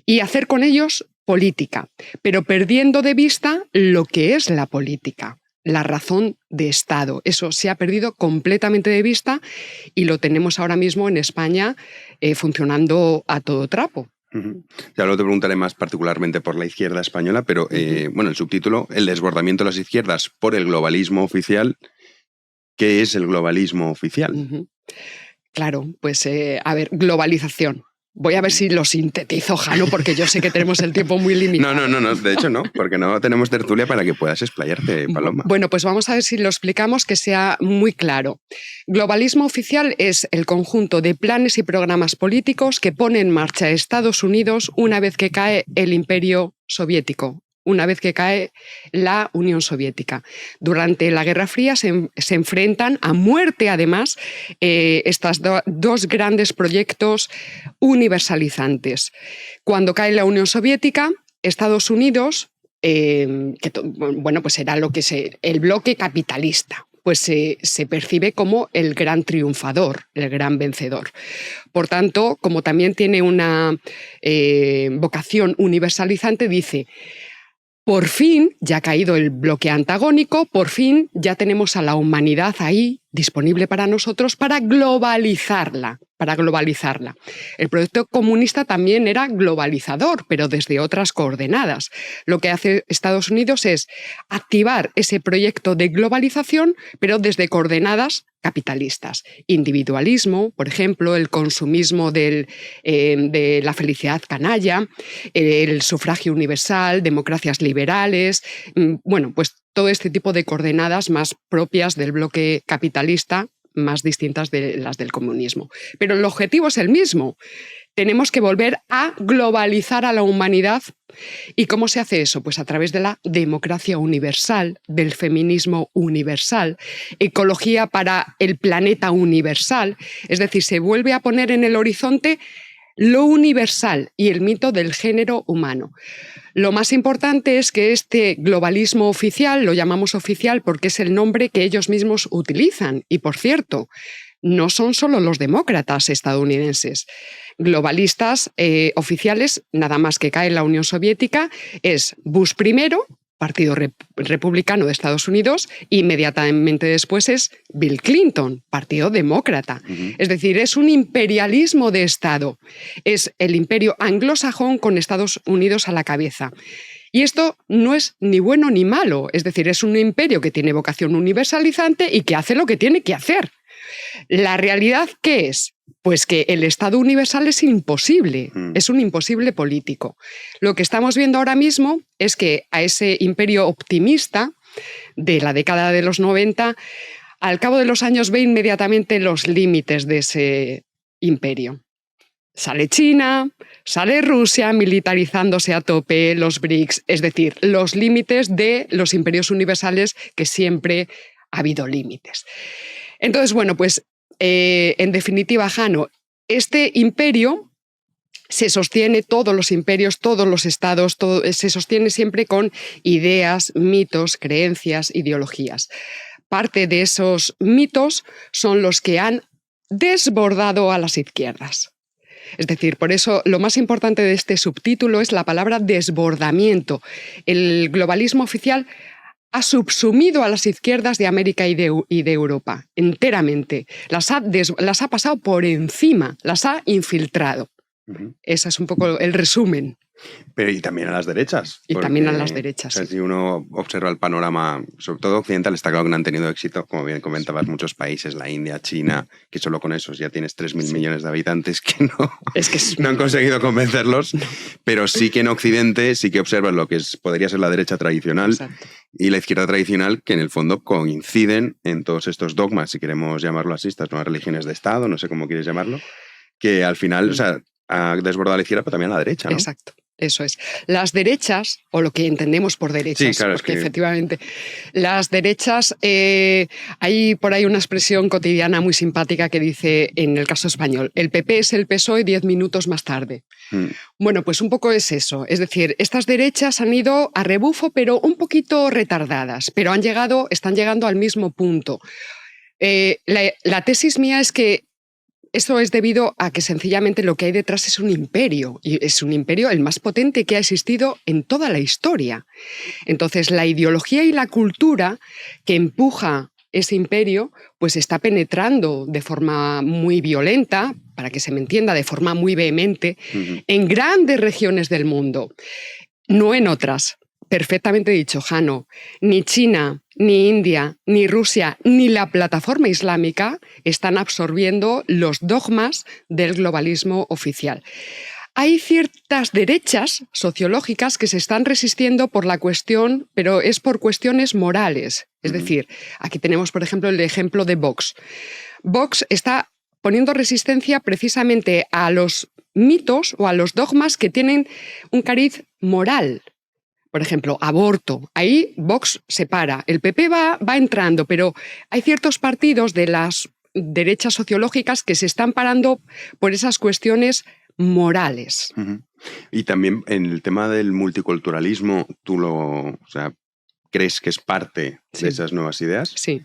y hacer con ellos política, pero perdiendo de vista lo que es la política, la razón de Estado. Eso se ha perdido completamente de vista y lo tenemos ahora mismo en España funcionando a todo trapo. Ya luego te preguntaré más particularmente por la izquierda española, pero bueno, el subtítulo, el desbordamiento de las izquierdas por el globalismo oficial. ¿Qué es el globalismo oficial? Claro, pues a ver, globalización. Voy a ver si lo sintetizo, Jano, porque yo sé que tenemos el tiempo muy limitado. No, de hecho no, porque no tenemos tertulia para que puedas explayarte, Paloma. Bueno, pues vamos a ver si lo explicamos que sea muy claro. Globalismo oficial es el conjunto de planes y programas políticos que pone en marcha Estados Unidos una vez que cae el Imperio Soviético, una vez que cae la Unión Soviética. Durante la Guerra Fría se enfrentan a muerte, además, estos dos grandes proyectos universalizantes. Cuando cae la Unión Soviética, Estados Unidos, pues era el bloque capitalista, pues se percibe como el gran triunfador, el gran vencedor. Por tanto, como también tiene una vocación universalizante, dice: por fin ya ha caído el bloque antagónico, por fin ya tenemos a la humanidad ahí disponible para nosotros para globalizarla. El proyecto comunista también era globalizador, pero desde otras coordenadas. Lo que hace Estados Unidos es activar ese proyecto de globalización, pero desde coordenadas capitalistas. Individualismo, por ejemplo, el consumismo de la felicidad canalla, el sufragio universal, democracias liberales, bueno, pues todo este tipo de coordenadas más propias del bloque capitalista, más distintas de las del comunismo. Pero el objetivo es el mismo. Tenemos que volver a globalizar a la humanidad. ¿Y cómo se hace eso? Pues a través de la democracia universal, del feminismo universal, ecología para el planeta universal. Es decir, se vuelve a poner en el horizonte lo universal y el mito del género humano. Lo más importante es que este globalismo oficial, lo llamamos oficial porque es el nombre que ellos mismos utilizan. Y por cierto, no son solo los demócratas estadounidenses. Globalistas oficiales, nada más que cae en la Unión Soviética, es Bush primero, Partido Republicano de Estados Unidos, e inmediatamente después es Bill Clinton, Partido Demócrata. Es decir, es un imperialismo de Estado. Es el imperio anglosajón con Estados Unidos a la cabeza. Y esto no es ni bueno ni malo. Es decir, es un imperio que tiene vocación universalizante y que hace lo que tiene que hacer. ¿La realidad qué es? Pues que el Estado universal es imposible, es un imposible político. Lo que estamos viendo ahora mismo es que a ese imperio optimista de la década de los 90, al cabo de los años ve inmediatamente los límites de ese imperio. Sale China, sale Rusia militarizándose a tope, los BRICS, es decir, los límites de los imperios universales, que siempre ha habido límites. Entonces, bueno, pues en definitiva, Jano, este imperio se sostiene, todos los imperios, todos los estados, se sostiene siempre con ideas, mitos, creencias, ideologías. parte de esos mitos son los que han desbordado a las izquierdas. Es decir, por eso lo más importante de este subtítulo es la palabra desbordamiento. El globalismo oficial ha subsumido a las izquierdas de América y de Europa enteramente. Las ha pasado por encima, las ha infiltrado. Ese es un poco el resumen. Pero y también a las derechas. Y también a las derechas. O sea, sí. Si uno observa el panorama, sobre todo occidental, está claro que no han tenido éxito, como bien comentabas, muchos países, la India, China, que solo con esos ya tienes 3.000 millones de habitantes que no han conseguido convencerlos, pero sí que en Occidente sí que observas lo que podría ser la derecha tradicional. Exacto. Y la izquierda tradicional, que en el fondo coinciden en todos estos dogmas, si queremos llamarlo así, estas nuevas religiones de Estado, no sé cómo quieres llamarlo, que al final, o sea, ha desbordado a la izquierda, pero también a la derecha, ¿no? Exacto. Eso es. Las derechas, o lo que entendemos por derechas, sí, claro, porque efectivamente las derechas, hay por ahí una expresión cotidiana muy simpática que dice, en el caso español, el PP es el PSOE 10 minutos más tarde. Bueno, pues un poco es eso. Es decir, estas derechas han ido a rebufo, pero un poquito retardadas, pero están llegando al mismo punto. La tesis mía es que esto es debido a que sencillamente lo que hay detrás es un imperio, y es un imperio el más potente que ha existido en toda la historia. Entonces, la ideología y la cultura que empuja ese imperio, pues está penetrando de forma muy violenta, para que se me entienda, de forma muy vehemente, en grandes regiones del mundo, no en otras. Perfectamente dicho, Jano, ni China, ni India, ni Rusia, ni la plataforma islámica están absorbiendo los dogmas del globalismo oficial. Hay ciertas derechas sociológicas que se están resistiendo por la cuestión, pero es por cuestiones morales. Es decir, aquí tenemos, por ejemplo, el ejemplo de Vox. Vox está poniendo resistencia precisamente a los mitos o a los dogmas que tienen un cariz moral. Por ejemplo, aborto. Ahí Vox se para. El PP va entrando, pero hay ciertos partidos de las derechas sociológicas que se están parando por esas cuestiones morales. Y también en el tema del multiculturalismo, ¿crees que es parte de esas nuevas ideas? Sí.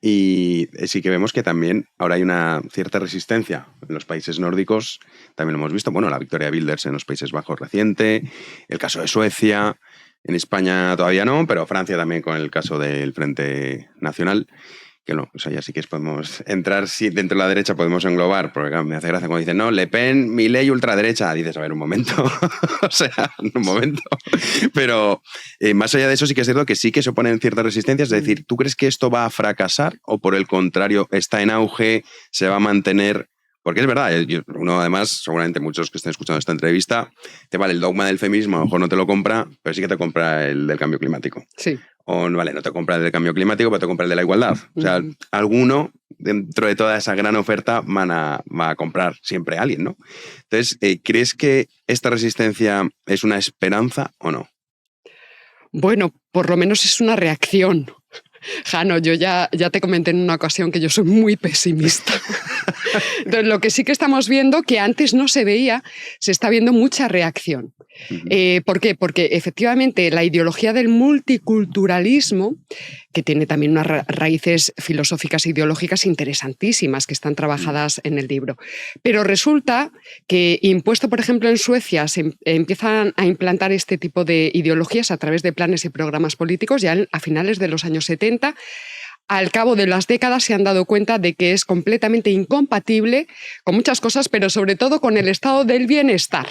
Y sí que vemos que también ahora hay una cierta resistencia en los países nórdicos, también lo hemos visto, bueno, la victoria de Wilders en los Países Bajos reciente, el caso de Suecia, en España todavía no, pero Francia también con el caso del Frente Nacional, que no, o sea, ya sí que podemos entrar, sí, dentro de la derecha podemos englobar, porque claro, me hace gracia cuando dicen, no, Le Pen, Milei, ultraderecha, dices, a ver, un momento, o sea, un momento, pero más allá de eso sí que es cierto que sí que se oponen ciertas resistencias, es decir, ¿tú crees que esto va a fracasar o por el contrario está en auge, se va a mantener? Porque es verdad, uno además, seguramente muchos que estén escuchando esta entrevista, el dogma del feminismo a lo mejor no te lo compra, pero sí que te compra el del cambio climático. Sí. O no te compra el del cambio climático, pero te compra el de la igualdad. O sea, alguno dentro de toda esa gran oferta va a comprar siempre a alguien, ¿no? Entonces, ¿crees que esta resistencia es una esperanza o no? Bueno, por lo menos es una reacción. Jano, yo ya te comenté en una ocasión que yo soy muy pesimista. Entonces, lo que sí que estamos viendo, que antes no se veía, se está viendo mucha reacción. ¿Por qué? Porque efectivamente la ideología del multiculturalismo, que tiene también unas raíces filosóficas e ideológicas interesantísimas que están trabajadas en el libro, pero resulta que impuesto, por ejemplo, en Suecia se empiezan a implantar este tipo de ideologías a través de planes y programas políticos ya a finales de los años 70. Al cabo de las décadas se han dado cuenta de que es completamente incompatible con muchas cosas, pero sobre todo con el estado del bienestar.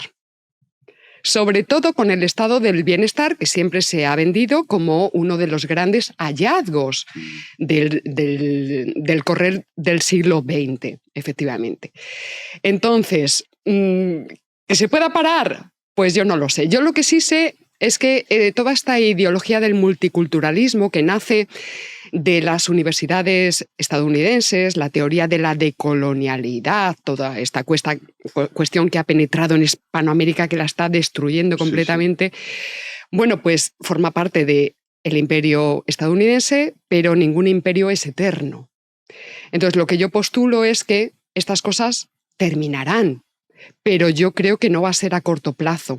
Sobre todo con el estado del bienestar, que siempre se ha vendido como uno de los grandes hallazgos del correr del siglo XX, efectivamente. Entonces, ¿que se pueda parar? Pues yo no lo sé. Yo lo que sí sé es que toda esta ideología del multiculturalismo que nace de las universidades estadounidenses, la teoría de la decolonialidad, toda esta cuestión que ha penetrado en Hispanoamérica, que la está destruyendo completamente, bueno, pues forma parte del imperio estadounidense, pero ningún imperio es eterno. Entonces, lo que yo postulo es que estas cosas terminarán, pero yo creo que no va a ser a corto plazo.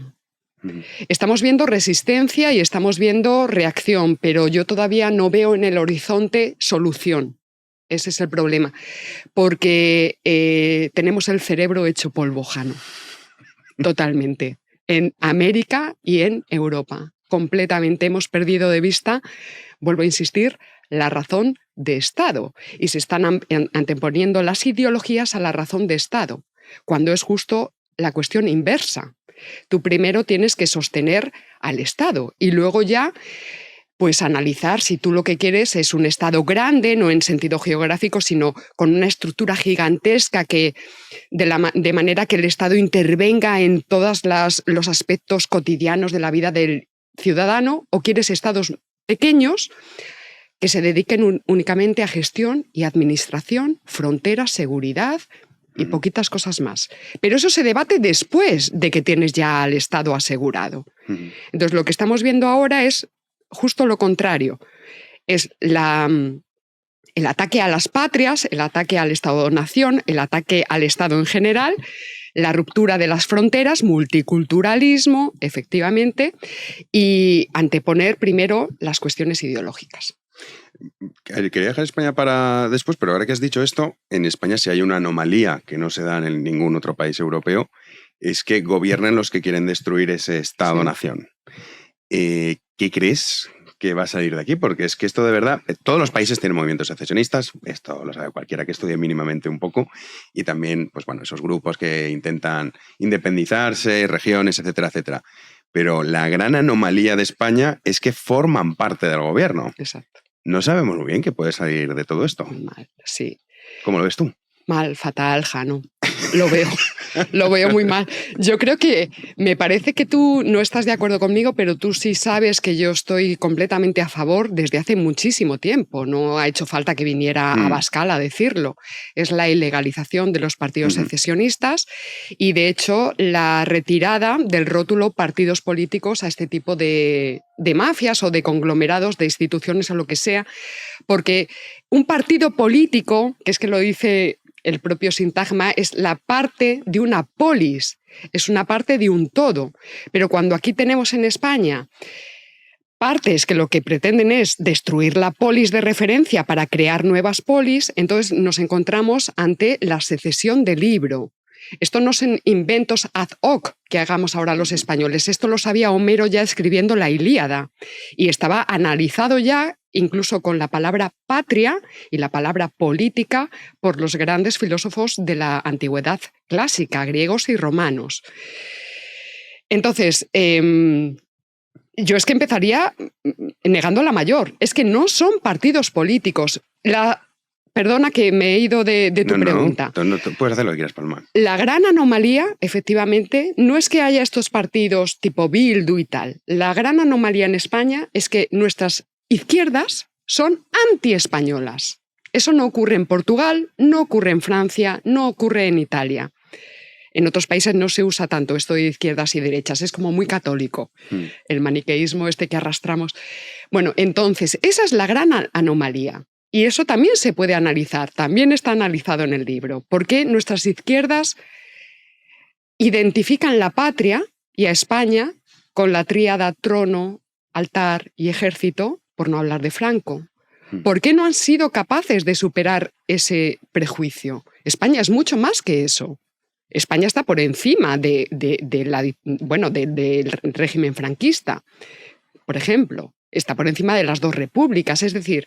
Estamos viendo resistencia y estamos viendo reacción, pero yo todavía no veo en el horizonte solución. Ese es el problema, porque tenemos el cerebro hecho polvo, Jano, totalmente, en América y en Europa, completamente. Hemos perdido de vista, vuelvo a insistir, la razón de Estado y se están anteponiendo las ideologías a la razón de Estado, cuando es justo la cuestión inversa. Tú primero tienes que sostener al Estado y luego ya pues analizar si tú lo que quieres es un Estado grande, no en sentido geográfico, sino con una estructura gigantesca que de manera que el Estado intervenga en todos los aspectos cotidianos de la vida del ciudadano, o quieres estados pequeños que se dediquen únicamente a gestión y administración, fronteras, seguridad y poquitas cosas más. Pero eso se debate después de que tienes ya al Estado asegurado. Entonces, lo que estamos viendo ahora es justo lo contrario. Es el ataque a las patrias, el ataque al Estado-nación, el ataque al Estado en general, la ruptura de las fronteras, multiculturalismo, efectivamente, y anteponer primero las cuestiones ideológicas. Quería dejar España para después, pero ahora que has dicho esto, en España sí hay una anomalía que no se da en ningún otro país europeo, es que gobiernan los que quieren destruir ese Estado-nación. ¿Qué crees que va a salir de aquí? Porque es que esto de verdad, todos los países tienen movimientos secesionistas, esto lo sabe cualquiera que estudie mínimamente un poco, y también, pues bueno, esos grupos que intentan independizarse, regiones, etcétera, etcétera. Pero la gran anomalía de España es que forman parte del gobierno. Exacto. No sabemos muy bien qué puede salir de todo esto. Mal, sí. ¿Cómo lo ves tú? Mal, fatal, Jano. Lo veo muy mal. Yo creo que me parece que tú no estás de acuerdo conmigo, pero tú sí sabes que yo estoy completamente a favor desde hace muchísimo tiempo. No ha hecho falta que viniera Abascal a decirlo. Es la ilegalización de los partidos secesionistas y, de hecho, la retirada del rótulo partidos políticos a este tipo de mafias o de conglomerados, de instituciones o lo que sea, porque un partido político, que es que lo dice el propio sintagma, es la parte de una polis, es una parte de un todo. Pero cuando aquí tenemos en España partes que lo que pretenden es destruir la polis de referencia para crear nuevas polis, entonces nos encontramos ante la secesión del libro. Esto no son inventos ad hoc que hagamos ahora los españoles. Esto lo sabía Homero ya escribiendo la Ilíada y estaba analizado ya incluso con la palabra patria y la palabra política por los grandes filósofos de la antigüedad clásica, griegos y romanos. Entonces, yo es que empezaría negando la mayor. Es que no son partidos políticos. Perdona que me he ido de tu pregunta. No, puedes hacer lo que quieras, Palma. La gran anomalía, efectivamente, no es que haya estos partidos tipo Bildu y tal. La gran anomalía en España es que nuestras izquierdas son anti-españolas. Eso no ocurre en Portugal, no ocurre en Francia, no ocurre en Italia. En otros países no se usa tanto esto de izquierdas y derechas, es como muy católico, el maniqueísmo este que arrastramos. Bueno, entonces, esa es la gran anomalía. Y eso también se puede analizar, también está analizado en el libro. ¿Por qué nuestras izquierdas identifican la patria y a España con la tríada trono, altar y ejército, por no hablar de Franco? ¿Por qué no han sido capaces de superar ese prejuicio? España es mucho más que eso. España está por encima del régimen franquista, por ejemplo. Está por encima de las dos repúblicas. Es decir,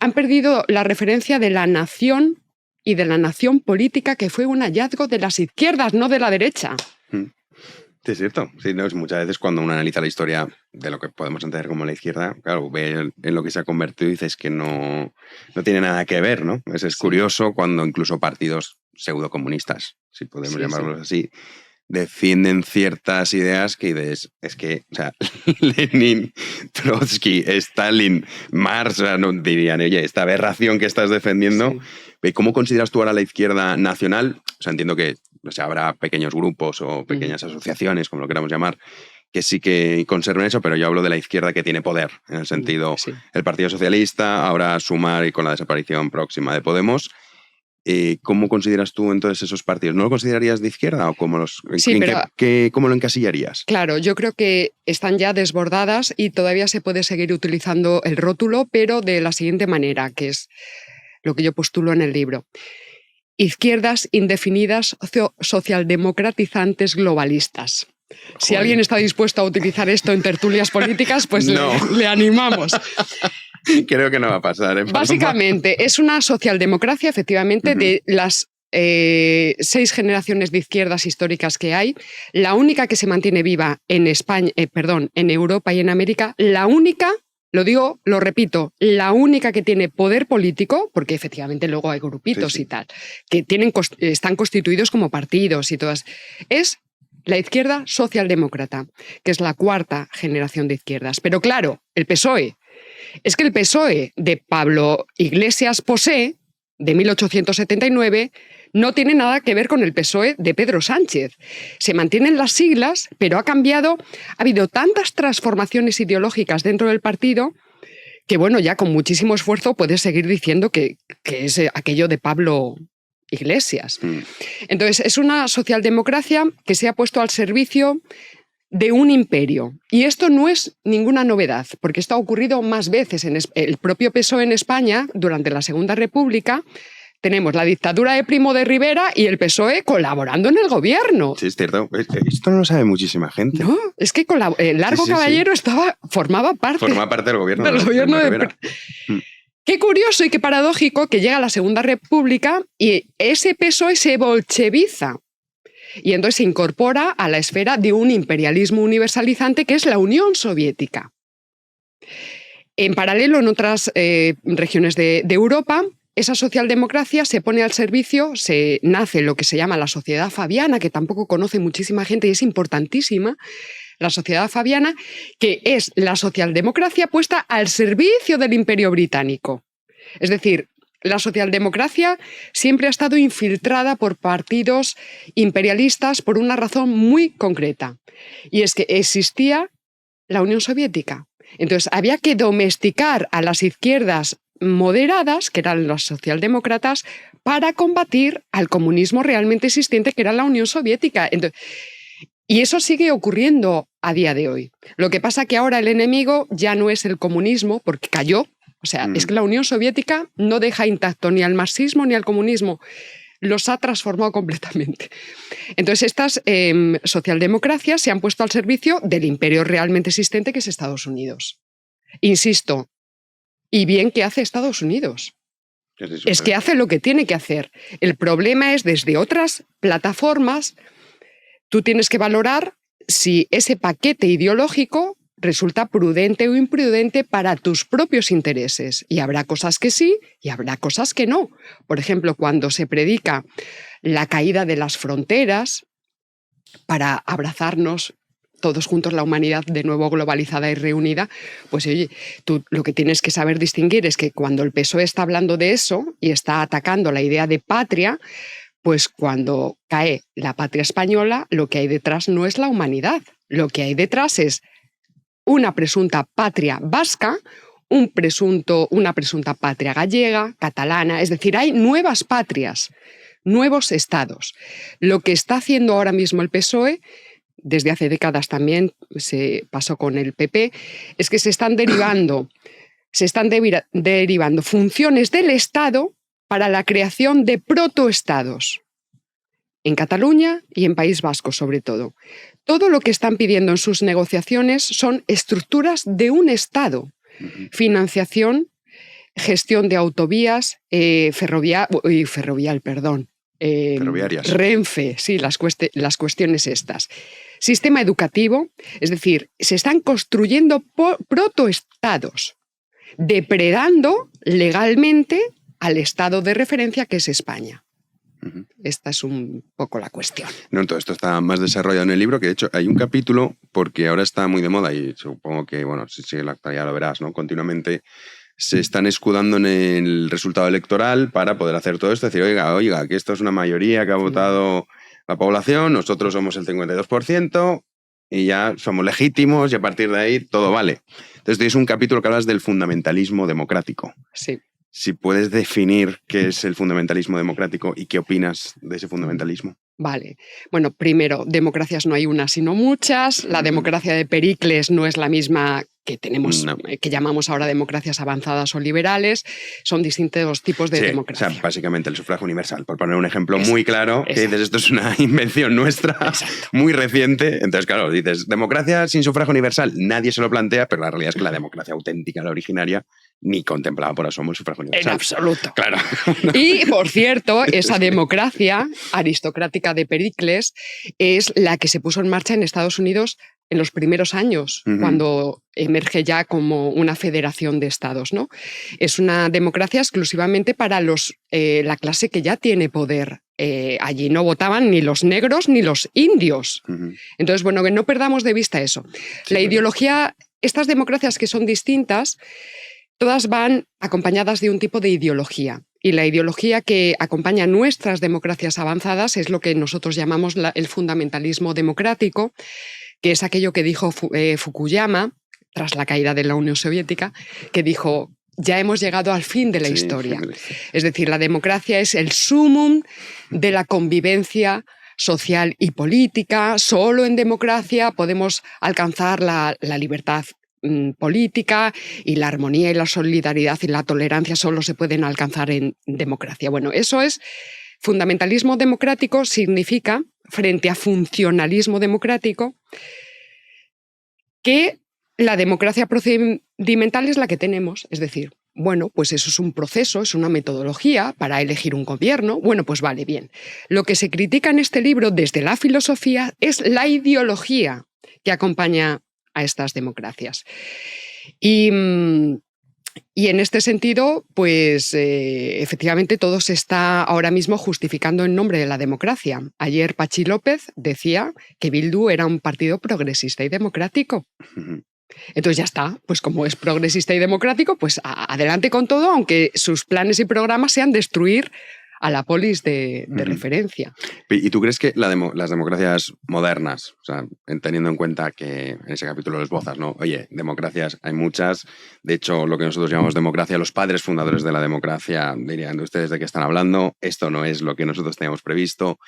han perdido la referencia de la nación y de la nación política, que fue un hallazgo de las izquierdas, no de la derecha. Sí, es cierto. Sí, no, muchas veces cuando uno analiza la historia de lo que podemos entender como la izquierda, claro, ve en lo que se ha convertido y dices que no tiene nada que ver, ¿no? Es curioso cuando incluso partidos pseudocomunistas, si podemos llamarlos así, defienden ciertas ideas que es que, o sea, Lenin, Trotsky, Stalin, Marx, o sea, no dirían, oye, esta aberración que estás defendiendo, ¿cómo consideras tú ahora la izquierda nacional? O sea, entiendo que habrá pequeños grupos o pequeñas asociaciones, como lo queramos llamar, que sí que conserven eso, pero yo hablo de la izquierda que tiene poder, en el sentido, el Partido Socialista, ahora Sumar y con la desaparición próxima de Podemos. ¿Cómo consideras tú entonces esos partidos? ¿No lo considerarías de izquierda o cómo Sí, cómo lo encasillarías? Claro, yo creo que están ya desbordadas y todavía se puede seguir utilizando el rótulo, pero de la siguiente manera, que es lo que yo postulo en el libro. Izquierdas indefinidas socialdemocratizantes globalistas. Si alguien está dispuesto a utilizar esto en tertulias políticas, pues no. le animamos. Creo que no va a pasar. Básicamente, es una socialdemocracia, efectivamente, de las 6 generaciones de izquierdas históricas que hay. La única que se mantiene viva en España, en Europa y en América, la única, lo repito, la única que tiene poder político, porque efectivamente luego hay grupitos y tal, que están constituidos como partidos y todas, es la izquierda socialdemócrata, que es la 4ª generación de izquierdas. Pero claro, el PSOE. Es que el PSOE de Pablo Iglesias Posé, de 1879, no tiene nada que ver con el PSOE de Pedro Sánchez. Se mantienen las siglas, pero ha habido tantas transformaciones ideológicas dentro del partido que, bueno, ya con muchísimo esfuerzo puedes seguir diciendo que es aquello de Pablo Iglesias. Entonces, es una socialdemocracia que se ha puesto al servicio de un imperio. Y esto no es ninguna novedad, porque esto ha ocurrido más veces. En el propio PSOE en España, durante la Segunda República, tenemos la dictadura de Primo de Rivera y el PSOE colaborando en el gobierno. Sí, es cierto. Esto no lo sabe muchísima gente. No, es que Largo Caballero formaba parte del gobierno. Del gobierno de Rivera. Qué curioso y qué paradójico que llega la Segunda República y ese PSOE se bolcheviza. Y entonces se incorpora a la esfera de un imperialismo universalizante que es la Unión Soviética. En paralelo, en otras regiones de Europa, esa socialdemocracia se pone al servicio, nace lo que se llama la Sociedad Fabiana, que tampoco conoce muchísima gente y es importantísima, la Sociedad Fabiana, que es la socialdemocracia puesta al servicio del Imperio Británico. Es decir, la socialdemocracia siempre ha estado infiltrada por partidos imperialistas por una razón muy concreta, y es que existía la Unión Soviética. Entonces había que domesticar a las izquierdas moderadas, que eran los socialdemócratas, para combatir al comunismo realmente existente, que era la Unión Soviética. Y eso sigue ocurriendo a día de hoy. Lo que pasa que ahora el enemigo ya no es el comunismo, porque cayó. O sea, es que la Unión Soviética no deja intacto ni al marxismo ni al comunismo. Los ha transformado completamente. Entonces, estas socialdemocracias se han puesto al servicio del imperio realmente existente, que es Estados Unidos. Insisto, y bien que hace Estados Unidos. Es que hace lo que tiene que hacer. El problema es, desde otras plataformas, tú tienes que valorar si ese paquete ideológico resulta prudente o imprudente para tus propios intereses. Y habrá cosas que sí y habrá cosas que no. Por ejemplo, cuando se predica la caída de las fronteras para abrazarnos todos juntos, la humanidad de nuevo globalizada y reunida, pues oye, tú lo que tienes que saber distinguir es que cuando el PSOE está hablando de eso y está atacando la idea de patria, pues cuando cae la patria española, lo que hay detrás no es la humanidad. Lo que hay detrás es una presunta patria vasca, una presunta patria gallega, catalana, es decir, hay nuevas patrias, nuevos estados. Lo que está haciendo ahora mismo el PSOE, desde hace décadas también se pasó con el PP, es que se están derivando funciones del Estado para la creación de protoestados. En Cataluña y en País Vasco, sobre todo. Todo lo que están pidiendo en sus negociaciones son estructuras de un Estado. Financiación, gestión de autovías, ferroviarias. Renfe, sí, las cuestiones estas. Sistema educativo, es decir, se están construyendo protoestados, depredando legalmente al Estado de referencia, que es España. Esta es un poco la cuestión. No, todo esto está más desarrollado en el libro, que de hecho hay un capítulo, porque ahora está muy de moda y supongo que, bueno, si sigue la actualidad lo verás, ¿no? Continuamente se están escudando en el resultado electoral para poder hacer todo esto, decir, oiga, que esto es una mayoría que ha votado la población, nosotros somos el 52% y ya somos legítimos y a partir de ahí todo vale. Entonces tienes un capítulo que hablas del fundamentalismo democrático. Sí. si puedes definir qué es el fundamentalismo democrático y qué opinas de ese fundamentalismo. Vale. Bueno, primero, democracias no hay una, sino muchas. La democracia de Pericles no es la misma que tenemos, que llamamos ahora democracias avanzadas o liberales. Son distintos tipos de democracia. O sea, básicamente el sufragio universal, por poner un ejemplo muy claro, que dices, esto es una invención nuestra, muy reciente. Entonces, claro, dices, democracia sin sufragio universal, nadie se lo plantea, pero la realidad es que la democracia auténtica, la originaria, ni contemplaba por asomo el sufragio universal. En absoluto. Claro. Y, por cierto, esa democracia aristocrática de Pericles es la que se puso en marcha en Estados Unidos en los primeros años, cuando emerge ya como una federación de estados, ¿no? Es una democracia exclusivamente para la clase que ya tiene poder. Allí no votaban ni los negros ni los indios. Entonces, bueno, que no perdamos de vista eso. La ideología, estas democracias que son distintas, todas van acompañadas de un tipo de ideología. Y la ideología que acompaña nuestras democracias avanzadas es lo que nosotros llamamos el fundamentalismo democrático, que es aquello que dijo Fukuyama tras la caída de la Unión Soviética, que dijo, ya hemos llegado al fin de la historia. Es decir, la democracia es el sumum de la convivencia social y política. Solo en democracia podemos alcanzar la libertad política, y la armonía y la solidaridad y la tolerancia solo se pueden alcanzar en democracia. Bueno, eso es fundamentalismo democrático, significa, frente a funcionalismo democrático, que la democracia procedimental es la que tenemos, es decir, bueno, pues eso es un proceso, es una metodología para elegir un gobierno. Bueno, pues vale, bien. Lo que se critica en este libro desde la filosofía es la ideología que acompaña a estas democracias. Y en este sentido, pues efectivamente todo se está ahora mismo justificando en nombre de la democracia. Ayer Patxi López decía que Bildu era un partido progresista y democrático. Entonces ya está, pues como es progresista y democrático, pues adelante con todo, aunque sus planes y programas sean destruir a la polis de referencia. ¿Y tú crees que las democracias modernas, o sea, teniendo en cuenta que en ese capítulo lo esbozas, ¿no? Oye, democracias hay muchas, de hecho lo que nosotros llamamos democracia, los padres fundadores de la democracia dirían, ¿ustedes de qué están hablando? Esto no es lo que nosotros teníamos previsto.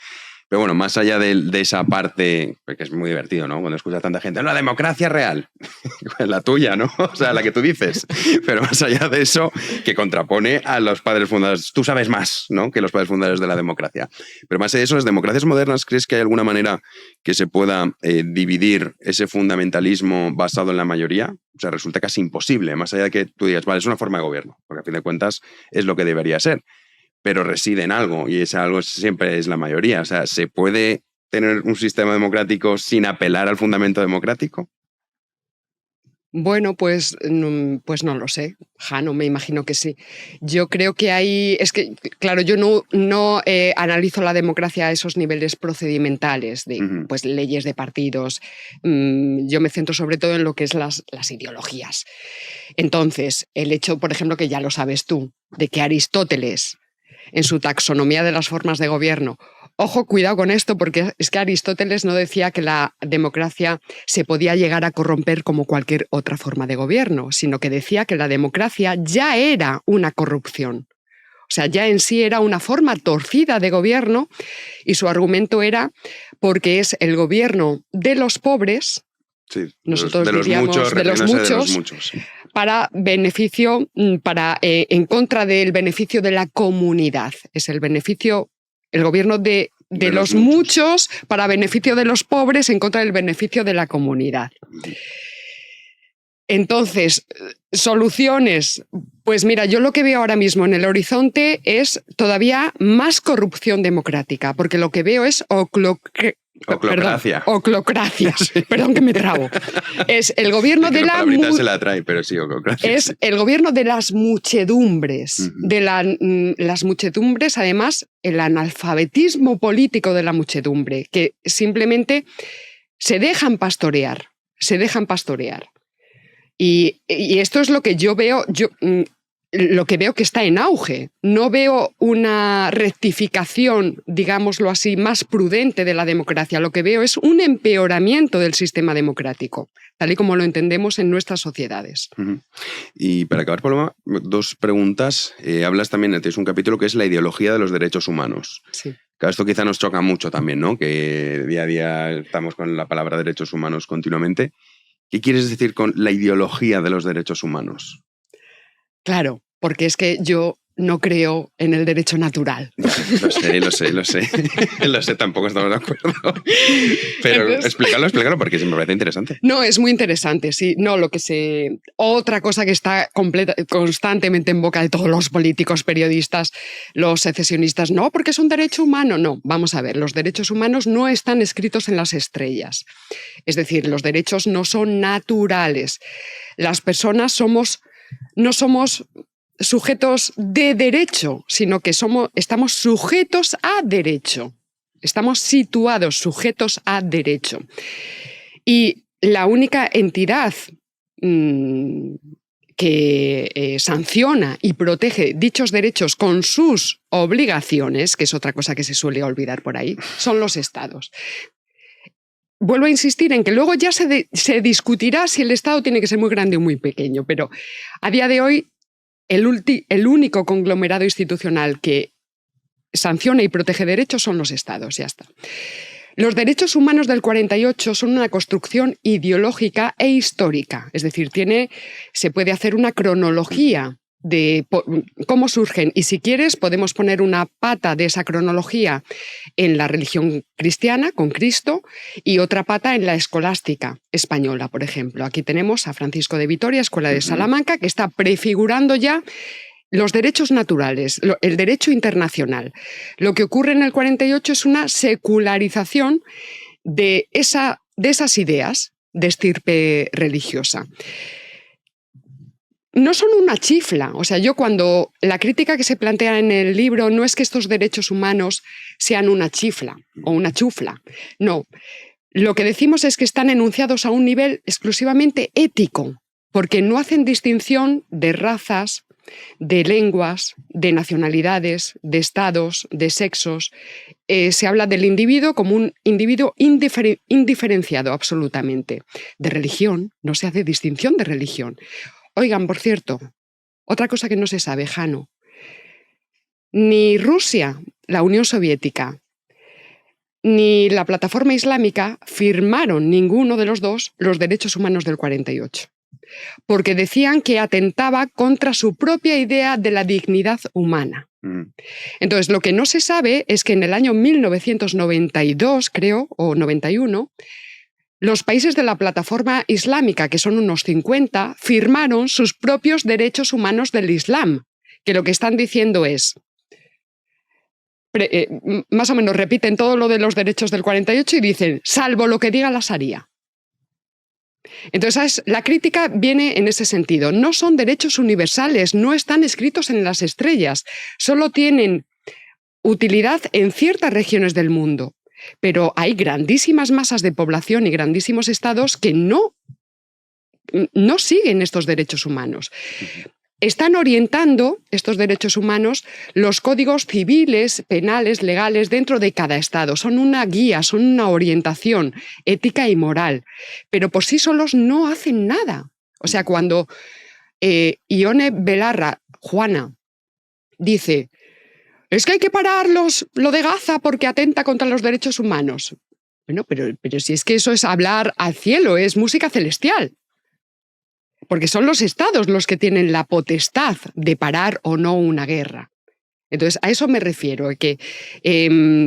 Pero bueno, más allá de esa parte, que es muy divertido, ¿no? Cuando escuchas a tanta gente, la democracia real, la tuya, ¿no? O sea, la que tú dices. Pero más allá de eso, que contrapone a los padres fundadores. Tú sabes más, ¿no? Que los padres fundadores de la democracia. Pero más allá de eso, las democracias modernas, ¿crees que hay alguna manera que se pueda dividir ese fundamentalismo basado en la mayoría? O sea, resulta casi imposible, más allá de que tú digas, vale, es una forma de gobierno, porque a fin de cuentas es lo que debería ser. Pero reside en algo, y ese algo siempre es la mayoría. O sea, ¿se puede tener un sistema democrático sin apelar al fundamento democrático? Bueno, pues no lo sé, Jano, me imagino que sí. Yo creo que hay... Es que, claro, yo no analizo la democracia a esos niveles procedimentales de pues, leyes de partidos. Yo me centro sobre todo en lo que es las ideologías. Entonces, el hecho, por ejemplo, que ya lo sabes tú, de que Aristóteles, en su taxonomía de las formas de gobierno. Ojo, cuidado con esto, porque es que Aristóteles no decía que la democracia se podía llegar a corromper como cualquier otra forma de gobierno, sino que decía que la democracia ya era una corrupción. O sea, ya en sí era una forma torcida de gobierno, y su argumento era porque es el gobierno de los pobres, sí, nosotros diríamos de los muchos. Para beneficio, en contra del beneficio de la comunidad. Es el gobierno de los muchos para beneficio de los pobres en contra del beneficio de la comunidad. Entonces, soluciones. Pues mira, yo lo que veo ahora mismo en el horizonte es todavía más corrupción democrática, porque lo que veo es oclocracia. Sí. Perdón que me trabo. Es el gobierno de la se la trae, pero sí, oclocracia. Es el gobierno de las muchedumbres, de las muchedumbres, además, el analfabetismo político de la muchedumbre, que simplemente se dejan pastorear. Y esto es lo que yo veo. lo que veo que está en auge. No veo una rectificación, digámoslo así, más prudente de la democracia. Lo que veo es un empeoramiento del sistema democrático, tal y como lo entendemos en nuestras sociedades. Y para acabar, Paloma, 2 preguntas. Hablas también, tienes un capítulo que es la ideología de los derechos humanos. Sí. Claro, esto quizá nos choca mucho también, ¿no? Que día a día estamos con la palabra derechos humanos continuamente. ¿Qué quieres decir con la ideología de los derechos humanos? Claro, porque es que yo no creo en el derecho natural. Lo sé, tampoco estamos de acuerdo. Pero Entonces, explícalo porque me parece interesante. No, es muy interesante, sí. No, otra cosa que está constantemente en boca de todos los políticos, periodistas, los secesionistas, no, porque es un derecho humano. No, vamos a ver, los derechos humanos no están escritos en las estrellas. Es decir, los derechos no son naturales. Las personas no somos sujetos de derecho, sino que estamos sujetos a derecho. Estamos situados, sujetos a derecho. Y la única entidad que sanciona y protege dichos derechos con sus obligaciones, que es otra cosa que se suele olvidar por ahí, son los estados. Vuelvo a insistir en que luego ya se discutirá si el Estado tiene que ser muy grande o muy pequeño, pero a día de hoy el único conglomerado institucional que sanciona y protege derechos son los Estados, ya está. Los derechos humanos del 48 son una construcción ideológica e histórica, es decir, se puede hacer una cronología de cómo surgen, y si quieres podemos poner una pata de esa cronología en la religión cristiana, con Cristo, y otra pata en la escolástica española, por ejemplo. Aquí tenemos a Francisco de Vitoria, Escuela de Salamanca, que está prefigurando ya los derechos naturales, el derecho internacional. Lo que ocurre en el 48 es una secularización de esas ideas de estirpe religiosa. No son una chifla. O sea, cuando la crítica que se plantea en el libro no es que estos derechos humanos sean una chifla o una chufla. No. Lo que decimos es que están enunciados a un nivel exclusivamente ético, porque no hacen distinción de razas, de lenguas, de nacionalidades, de estados, de sexos. Se habla del individuo como un individuo indiferenciado absolutamente. De religión, no se hace distinción de religión. Oigan, por cierto, otra cosa que no se sabe, Jano. Ni Rusia, la Unión Soviética, ni la Plataforma Islámica firmaron, ninguno de los dos, los derechos humanos del 48. Porque decían que atentaba contra su propia idea de la dignidad humana. Entonces, lo que no se sabe es que en el año 1992, creo, o 91, los países de la Plataforma Islámica, que son unos 50, firmaron sus propios derechos humanos del Islam, que lo que están diciendo es, más o menos repiten todo lo de los derechos del 48 y dicen, salvo lo que diga la Sharia. Entonces, la crítica viene en ese sentido. No son derechos universales, no están escritos en las estrellas, solo tienen utilidad en ciertas regiones del mundo. Pero hay grandísimas masas de población y grandísimos estados que no siguen estos derechos humanos. Están orientando estos derechos humanos los códigos civiles, penales, legales dentro de cada estado. Son una guía, son una orientación ética y moral, pero por sí solos no hacen nada. O sea, cuando Ione Belarra, Juana, dice, es que hay que parar lo de Gaza porque atenta contra los derechos humanos. Bueno, pero si es que eso es hablar al cielo, es música celestial. Porque son los estados los que tienen la potestad de parar o no una guerra. Entonces, a eso me refiero, que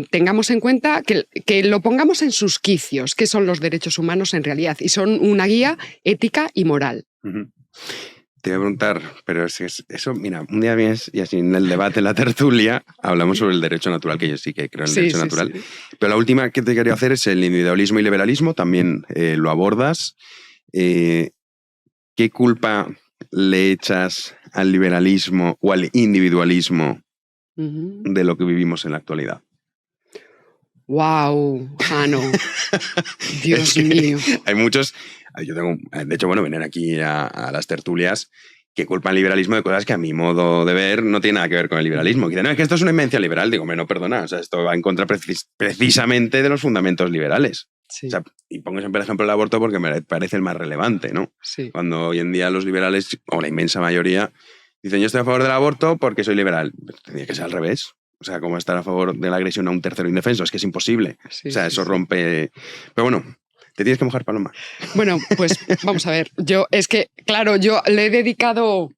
tengamos en cuenta, que lo pongamos en sus quicios, qué son los derechos humanos en realidad, y son una guía ética y moral. Te voy a preguntar, pero eso, mira, un día vienes y así en el debate, en la tertulia, hablamos sobre el derecho natural, que yo sí que creo en el derecho natural. Sí. Pero la última que te quería hacer es el individualismo y liberalismo, también lo abordas. ¿Qué culpa le echas al liberalismo o al individualismo de lo que vivimos en la actualidad? ¡Wow, Jano! Dios mío. Hay muchos... Yo tengo, de hecho, bueno, vienen aquí a las tertulias que culpan el liberalismo de cosas que a mi modo de ver no tiene nada que ver con el liberalismo. Que dicen, no, es que esto es una invención liberal. Digo, no, perdona, o sea, esto va en contra precisamente de los fundamentos liberales. Sí. O sea, y pongo siempre el ejemplo del aborto porque me parece el más relevante, ¿no? Sí. Cuando hoy en día los liberales, o la inmensa mayoría, dicen, yo estoy a favor del aborto porque soy liberal. Tendría que ser al revés. O sea, ¿cómo estar a favor de la agresión a un tercero indefenso? Es que es imposible. Sí, o sea, eso rompe... Pero bueno, te tienes que mojar, Paloma. Bueno, pues vamos a ver. Yo le he dedicado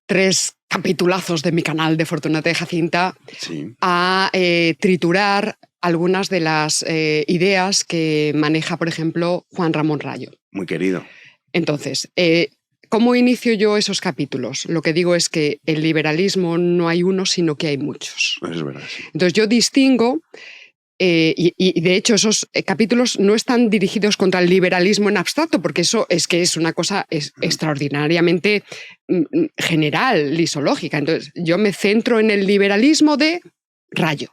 3 capitulazos de mi canal de Fortunata y Jacinta a triturar algunas de las ideas que maneja, por ejemplo, Juan Ramón Rayo. Muy querido. Entonces, ¿cómo inicio yo esos capítulos? Lo que digo es que el liberalismo no hay uno, sino que hay muchos. Eso es verdad. Sí. Entonces yo distingo... y de hecho esos capítulos no están dirigidos contra el liberalismo en abstracto, porque eso es que es una cosa extraordinariamente general, lisológica. Entonces yo me centro en el liberalismo de Rayo.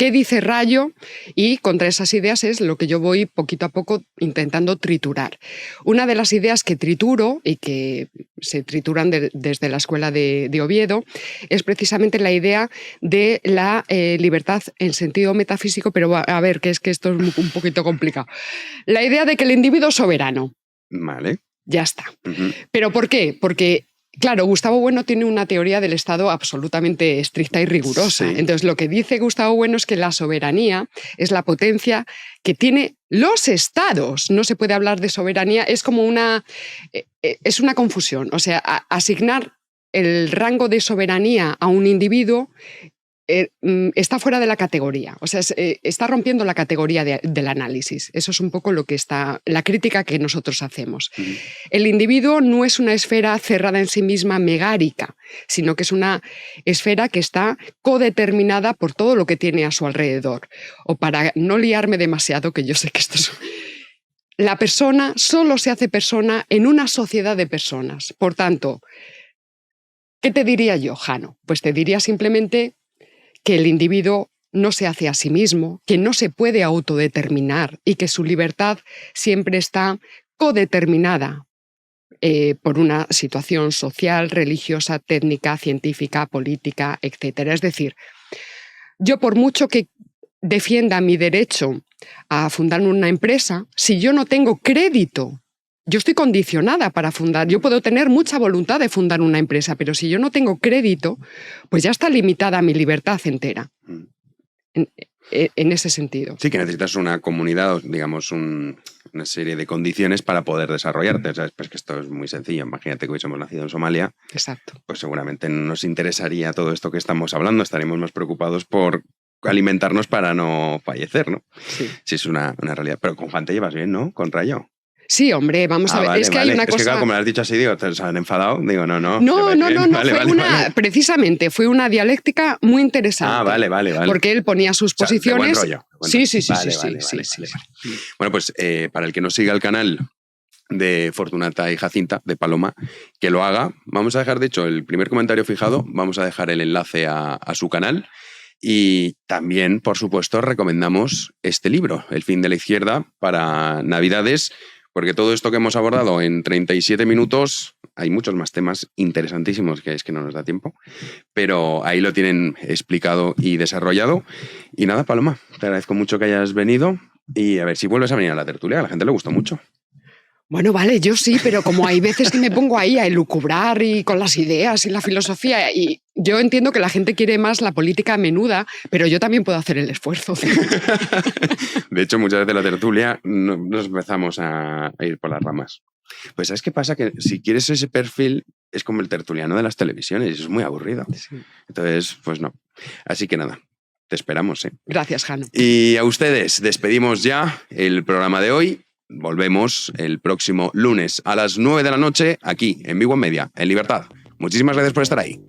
¿Qué dice Rayo? Y contra esas ideas es lo que yo voy poquito a poco intentando triturar. Una de las ideas que trituro y que se trituran desde la escuela de Oviedo es precisamente la idea de la libertad en sentido metafísico, pero a ver, que es que esto es un poquito complicado. La idea de que el individuo es soberano. Vale. Ya está. ¿Pero por qué? Porque... Claro, Gustavo Bueno tiene una teoría del Estado absolutamente estricta y rigurosa. Sí. Entonces, lo que dice Gustavo Bueno es que la soberanía es la potencia que tiene los estados. No se puede hablar de soberanía, es como es una confusión. O sea, asignar el rango de soberanía a un individuo está fuera de la categoría, o sea, está rompiendo la categoría del análisis. Eso es un poco la crítica que nosotros hacemos. El individuo no es una esfera cerrada en sí misma megárica, sino que es una esfera que está codeterminada por todo lo que tiene a su alrededor. O para no liarme demasiado, que yo sé que esto es... La persona solo se hace persona en una sociedad de personas. Por tanto, ¿qué te diría yo, Jano? Pues te diría simplemente que el individuo no se hace a sí mismo, que no se puede autodeterminar y que su libertad siempre está codeterminada por una situación social, religiosa, técnica, científica, política, etc. Es decir, yo por mucho que defienda mi derecho a fundar una empresa, si yo no tengo crédito, yo estoy condicionada para fundar. Yo puedo tener mucha voluntad de fundar una empresa, pero si yo no tengo crédito, pues ya está limitada mi libertad entera. En ese sentido. Sí, que necesitas una comunidad, digamos, una serie de condiciones para poder desarrollarte. ¿Sabes? Pues que esto es muy sencillo. Imagínate que hubiésemos nacido en Somalia. Exacto. Pues seguramente no nos interesaría todo esto que estamos hablando. Estaríamos más preocupados por alimentarnos para no fallecer, ¿no? Sí. Sí, es una realidad. Pero con Juan te llevas bien, ¿no? Con Rayo. Sí, hombre, vamos a ver. Vale, es que vale. hay una cosa... Es que claro, como lo has dicho así, digo, ¿se han enfadado? Digo, no. No, vale, precisamente, fue una dialéctica muy interesante. Vale. Porque él ponía sus posiciones... De buen rollo. Sí. Bueno, pues para el que no siga el canal de Fortunata y Jacinta, de Paloma, que lo haga. Vamos a dejar, de hecho, el primer comentario fijado, vamos a dejar el enlace a su canal. Y también, por supuesto, recomendamos este libro, El fin de la izquierda, para Navidades, porque todo esto que hemos abordado en 37 minutos, hay muchos más temas interesantísimos que es que no nos da tiempo, pero ahí lo tienen explicado y desarrollado. Y nada, Paloma, te agradezco mucho que hayas venido y a ver si vuelves a venir a la tertulia, a la gente le gustó mucho. Bueno, vale, yo sí, pero como hay veces que me pongo ahí a elucubrar y con las ideas y la filosofía, y yo entiendo que la gente quiere más la política menuda, pero yo también puedo hacer el esfuerzo. De hecho, muchas veces la tertulia nos empezamos a ir por las ramas. Pues ¿sabes qué pasa? Que si quieres ese perfil es como el tertuliano de las televisiones, y es muy aburrido. Sí. Entonces, pues no. Así que nada, te esperamos. Gracias, Jano. Y a ustedes, despedimos ya el programa de hoy. Volvemos el próximo lunes a las 9 de la noche aquí en Big One Media, en Libertad. Muchísimas gracias por estar ahí.